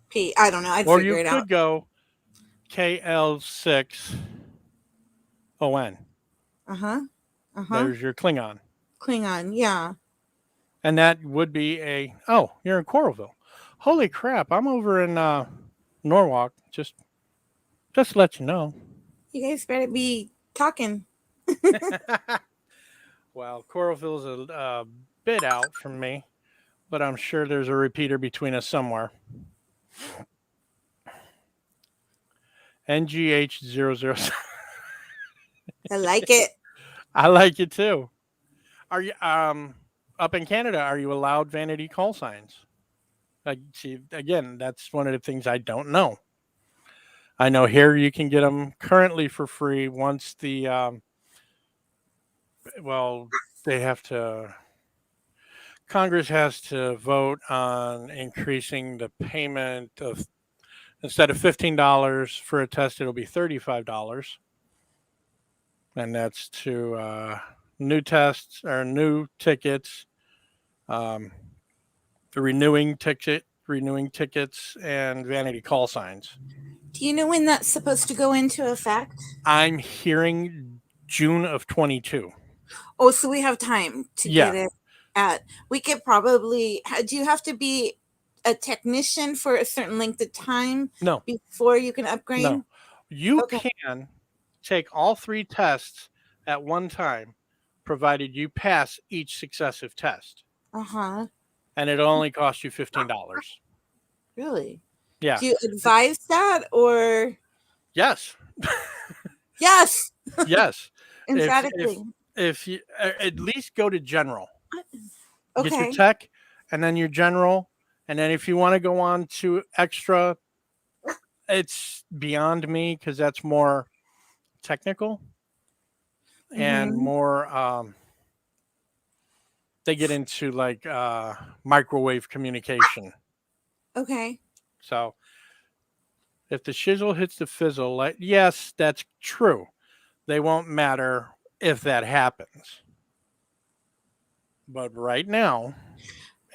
P. I don't know. I'd figure it out. Or you could go KL6ON. There's your Klingon. Klingon, yeah. And that would be you're in Coralville. Holy crap, I'm over in Norwalk. Just to let you know. You guys better be talking. Well, Coralville's a bit out from me, but I'm sure there's a repeater between us somewhere. NGH007. I like it. I like it too. Are you up in Canada? Are you allowed vanity call signs? See, again, that's one of the things I don't know. I know here you can get them currently for free once the they have to. Congress has to vote on increasing the payment of, instead of $15 for a test, it'll be $35. And that's to new tests or new tickets, the renewing tickets, and vanity call signs. Do you know when that's supposed to go into effect? I'm hearing June of 22. Oh, so we have time to get it at. We could probably. Do you have to be a technician for a certain length of time? No. Before you can upgrade? No. You can take all 3 tests at one time, provided you pass each successive test. Uh-huh. and it'll only cost you $15. Really? Yeah. Do you advise that or? Yes. Yes. Yes. Emphatically. If you at least go to general, get your Okay. tech, and then your general, and then if you want to go on to extra, it's beyond me because that's more technical and Mm-hmm. more. They get into like microwave communication. Okay. So if the shizzle hits the fizzle, like yes, that's true. They won't matter if that happens. But right now,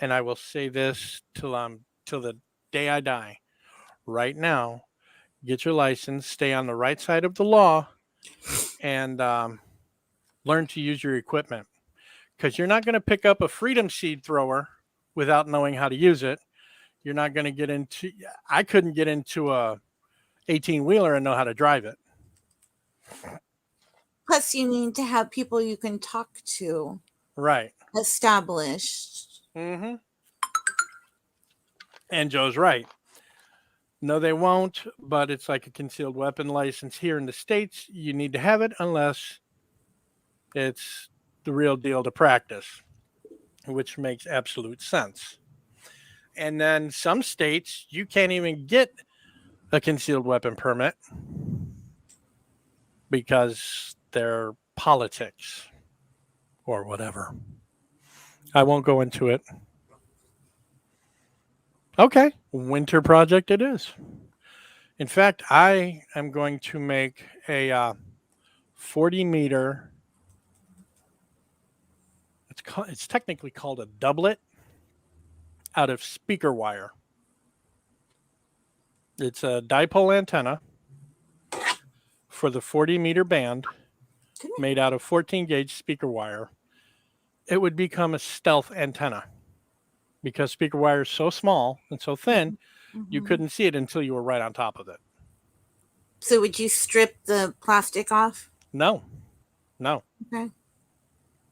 and I will say this till the day I die. Right now, get your license, stay on the right side of the law, and learn to use your equipment. Because you're not going to pick up a freedom seed thrower without knowing how to use it. You're not going to get into. I couldn't get into a 18 wheeler and know how to drive it. Plus, you need to have people you can talk to. Right. Established. Mm-hmm. And Joe's right. No, they won't, but it's like a concealed weapon license here in the States. You need to have it unless it's the real deal to practice, which makes absolute sense. And then some states, you can't even get a concealed weapon permit because they're politics or whatever. I won't go into it. Okay, winter project it is. In fact, I am going to make a 40-meter. It's technically called a doublet out of speaker wire. It's a dipole antenna for the 40-meter band made out of 14 gauge speaker wire. It would become a stealth antenna because speaker wire is so small and so thin, you couldn't see it until you were right on top of it. So would you strip the plastic off? No. Okay.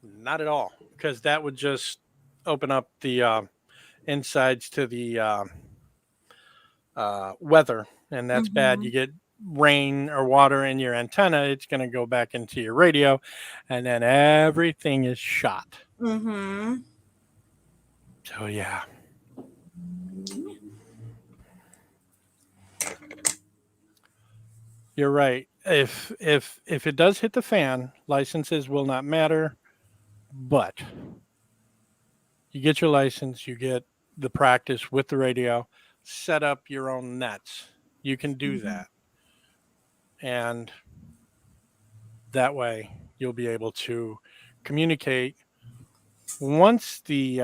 Not at all, because that would just open up the insides to the weather, and that's bad. You get rain or water in your antenna, it's going to go back into your radio, and then everything is shot. Mm-hmm. So yeah. You're right. If it does hit the fan, licenses will not matter, but you get your license, you get the practice with the radio, set up your own nets. You can do that. And that way you'll be able to communicate once the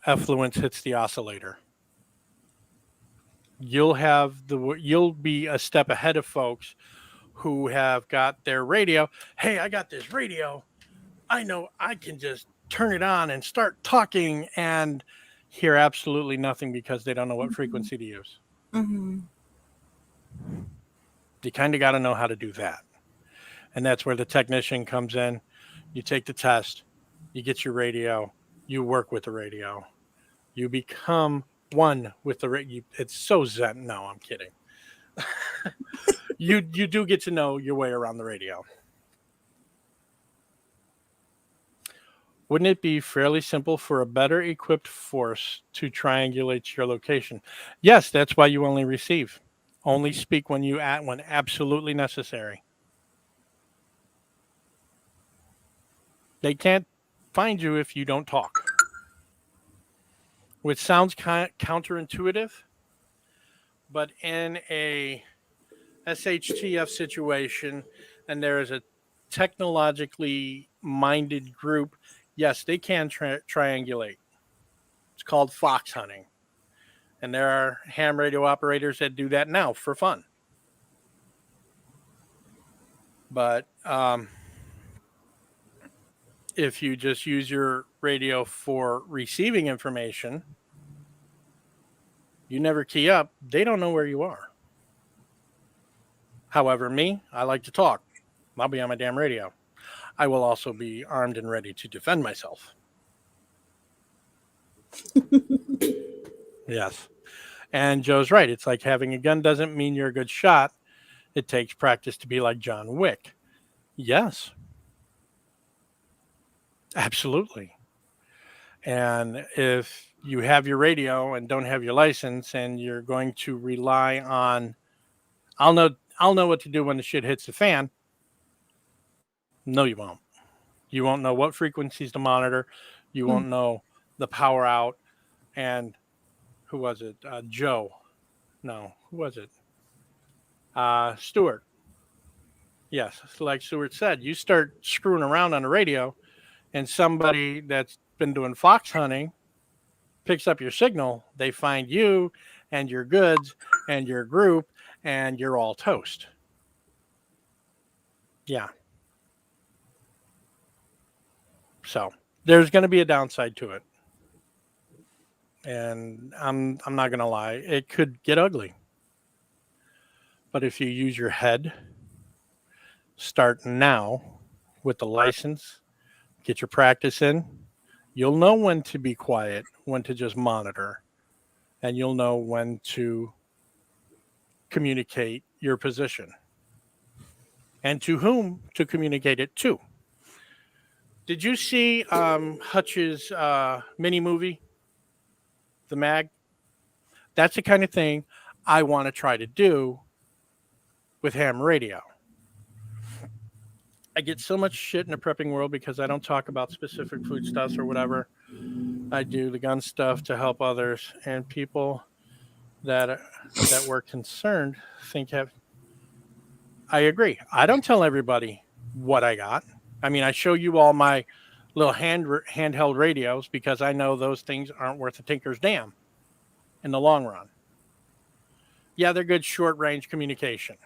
effluence hits the oscillator. You'll be a step ahead of folks who have got their radio. Hey, I got this radio. I know I can just turn it on and start talking and hear absolutely nothing because they don't know what frequency to use. Mm-hmm. You kind of got to know how to do that. And that's where the technician comes in. You take the test, you get your radio, you work with the radio, you become one with the radio. It's so zen. No, I'm kidding. You do get to know your way around the radio. Wouldn't it be fairly simple for a better equipped force to triangulate your location? Yes, that's why you only receive. Only speak when absolutely necessary. They can't find you if you don't talk. Which sounds counterintuitive, but in a SHTF situation, and there is a technologically minded group, yes, they can triangulate. It's called fox hunting. And there are ham radio operators that do that now for fun. But if you just use your radio for receiving information, you never key up, they don't know where you are. However, me, I like to talk. I'll be on my damn radio. I will also be armed and ready to defend myself. Yes. And Joe's right. It's like having a gun doesn't mean you're a good shot. It takes practice to be like John Wick. Yes, absolutely. And if you have your radio and don't have your license and you're going to rely on I'll know what to do when the shit hits the fan. No, you won't. You won't know what frequencies to monitor. You won't know the power out. And who was it? Joe. No, who was it? Stuart. Yes, like Stuart said, you start screwing around on the radio, and somebody that's been doing fox hunting picks up your signal. They find you and your goods and your group, and you're all toast. Yeah. So there's going to be a downside to it, and I'm not going to lie, it could get ugly. But if you use your head, start now with the license, get your practice in, you'll know when to be quiet, when to just monitor, and you'll know when to communicate your position and to whom to communicate it to. Did you see Hutch's mini movie, The Mag? That's the kind of thing I want to try to do with ham radio. I get so much shit in the prepping world because I don't talk about specific foodstuffs or whatever. I do the gun stuff to help others, and people that were concerned think have. I agree. I don't tell everybody what I got. I mean, I show you all my little handheld radios because I know those things aren't worth a tinker's damn in the long run. Yeah, they're good short range communication.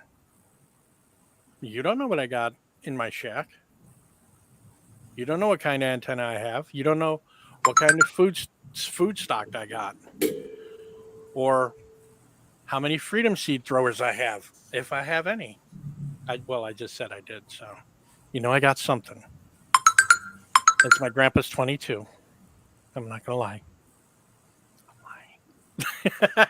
You don't know what I got in my shack. You don't know what kind of antenna I have. You don't know what kind of food stock I got, or how many freedom seed throwers I have, if I have any. I just said I did, so I got something. It's my grandpa's 22. I'm not gonna lie. I'm lying.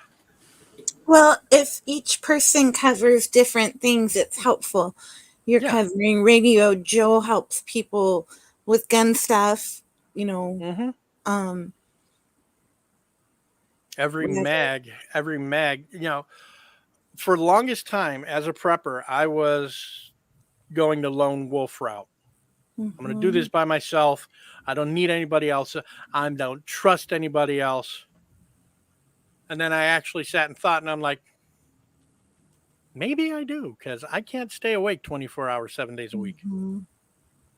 Well, if each person covers different things, it's helpful. You're covering radio. Joe helps people with gun stuff. Every mag. For the longest time as a prepper, I was going the lone wolf route. I'm going to do this by myself. I don't need anybody else. I don't trust anybody else. And then I actually sat and thought, and I'm like, maybe I do, because I can't stay awake 24 hours, 7 days a week.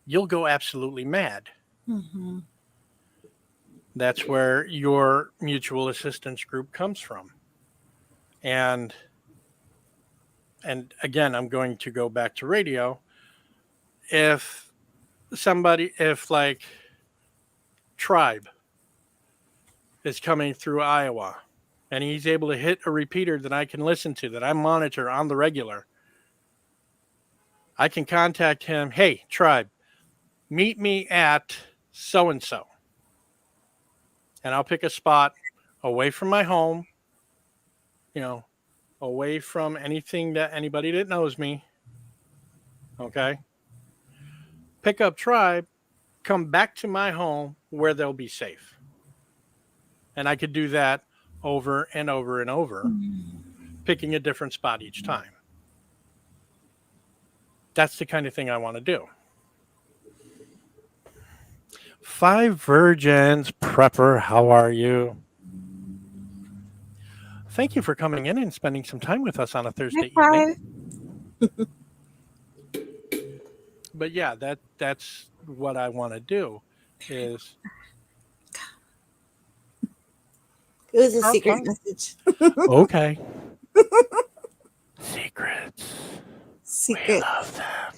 You'll go absolutely mad. That's where your mutual assistance group comes from. And again, I'm going to go back to radio. If like Tribe is coming through Iowa and he's able to hit a repeater that I can listen to, that I monitor on the regular, I can contact him. Hey, Tribe, meet me at so-and-so. And I'll pick a spot away from my home, away from anybody that knows me. Okay. Pick up Tribe, come back to my home where they'll be safe. And I could do that over and over and over, picking a different spot each time. That's the kind of thing I want to do. 5 Virgins Prepper, how are you? Thank you for coming in and spending some time with us on a Thursday evening. But yeah, that's what I want to do is... It was a secret message. Okay. Secrets. Secret. We love them.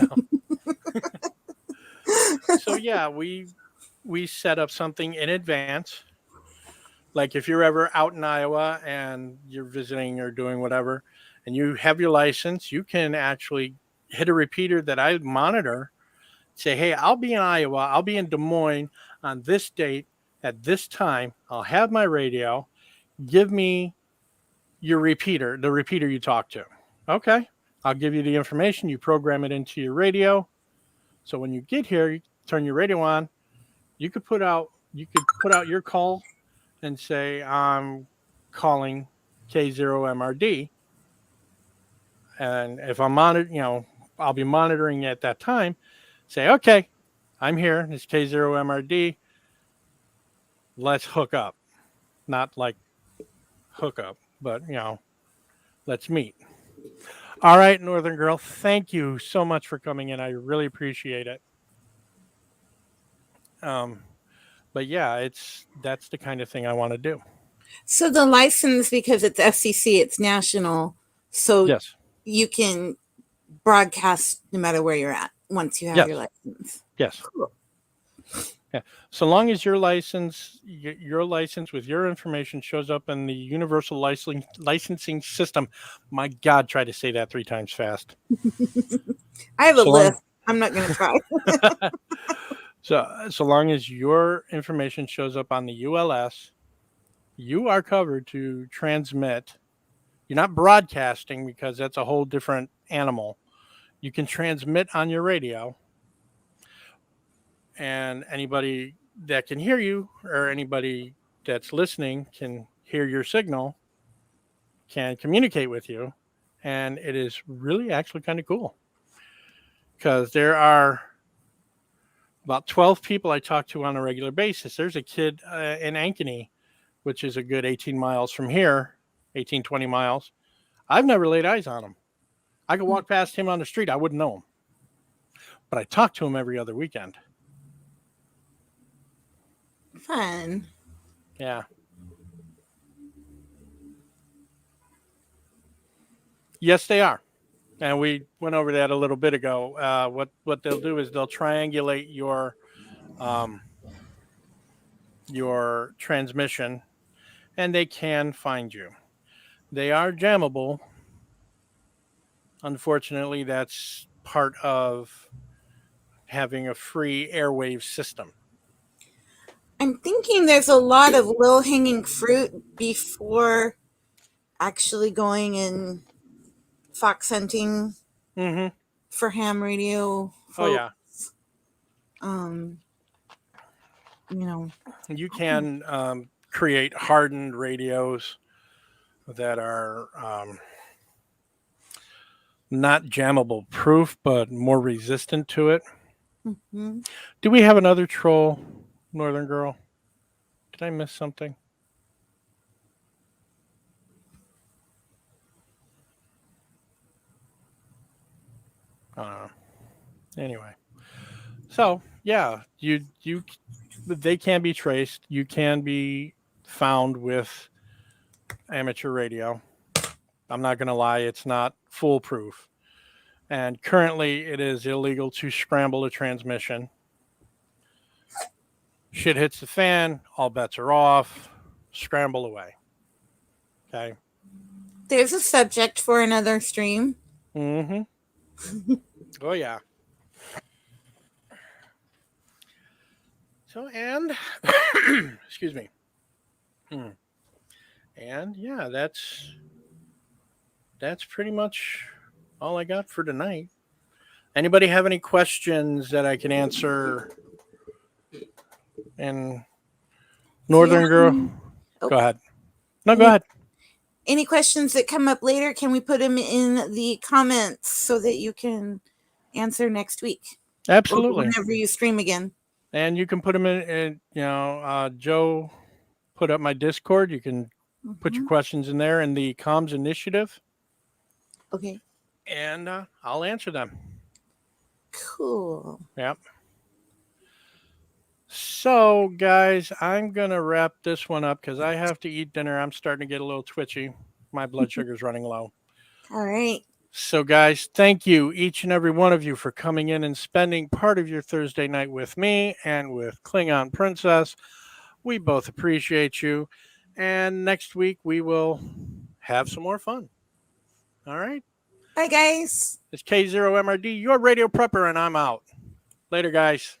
No. So yeah, we set up something in advance. Like if you're ever out in Iowa and you're visiting or doing whatever, and you have your license, you can actually hit a repeater that I monitor Say, hey, I'll be in Iowa. I'll be in Des Moines on this date at this time. I'll have my radio. Give me your repeater, the repeater you talk to. Okay. I'll give you the information. You program it into your radio. So when you get here, you turn your radio on. You could put out your call and say, I'm calling K0MRD. And if I'm monitoring, I'll be monitoring at that time. Say, okay, I'm here. It's K0MRD. Let's hook up. Not like hook up, but, let's meet. All right, Northern Girl, thank you so much for coming in. I really appreciate it. But yeah, that's the kind of thing I want to do. So the license, because it's FCC, it's national. So Yes. you can broadcast no matter where you're at once you have your license. Yes. Cool. Yeah. So long as your license with your information shows up in the universal licensing system. My God, try to say that 3 times fast. I have a list. I'm not going to try. So long as your information shows up on the ULS, you are covered to transmit. You're not broadcasting because that's a whole different animal. You can transmit on your radio, and anybody that can hear you or anybody that's listening can hear your signal, can communicate with you. And it is really actually kind of cool because there are about 12 people I talk to on a regular basis. There's a kid in Ankeny, which is a good 18 miles from here, 18, 20 miles. I've never laid eyes on him. I could walk past him on the street. I wouldn't know him. But I talk to him every other weekend. Fun. Yeah. Yes, they are. And we went over that a little bit ago. What they'll do is they'll triangulate your transmission, and they can find you. They are jammable. Unfortunately, that's part of having a free airwave system. I'm thinking there's a lot of low-hanging fruit before actually going and fox hunting for ham radio folks. Oh, yeah. You can create hardened radios that are not jammable proof, but more resistant to it. Mm-hmm. Do we have another troll, Northern Girl? Did I miss something? Anyway, so yeah, they can be traced. You can be found with amateur radio. I'm not going to lie, it's not foolproof. And currently, it is illegal to scramble a transmission. Shit hits the fan, all bets are off. Scramble away. Okay. There's a subject for another stream. Mm-hmm. Oh, yeah. So, and, excuse me. And, yeah, that's pretty much all I got for tonight. Anybody have any questions that I can answer? And Northern Girl, go ahead. No, go ahead. Any questions that come up later, can we put them in the comments so that you can answer next week? Absolutely. Or whenever you stream again. And you can put them in, Joe put up my Discord. You can put your questions in there in the comms initiative. Okay. And I'll answer them. Cool. Yep. So, guys, I'm going to wrap this one up because I have to eat dinner. I'm starting to get a little twitchy. My blood sugar's running low. All right. So, guys, thank you, each and every one of you, for coming in and spending part of your Thursday night with me and with Klingon Princess. We both appreciate you. And next week, we will have some more fun. All right? Bye, guys. It's K0MRD, your radio prepper, and I'm out. Later, guys.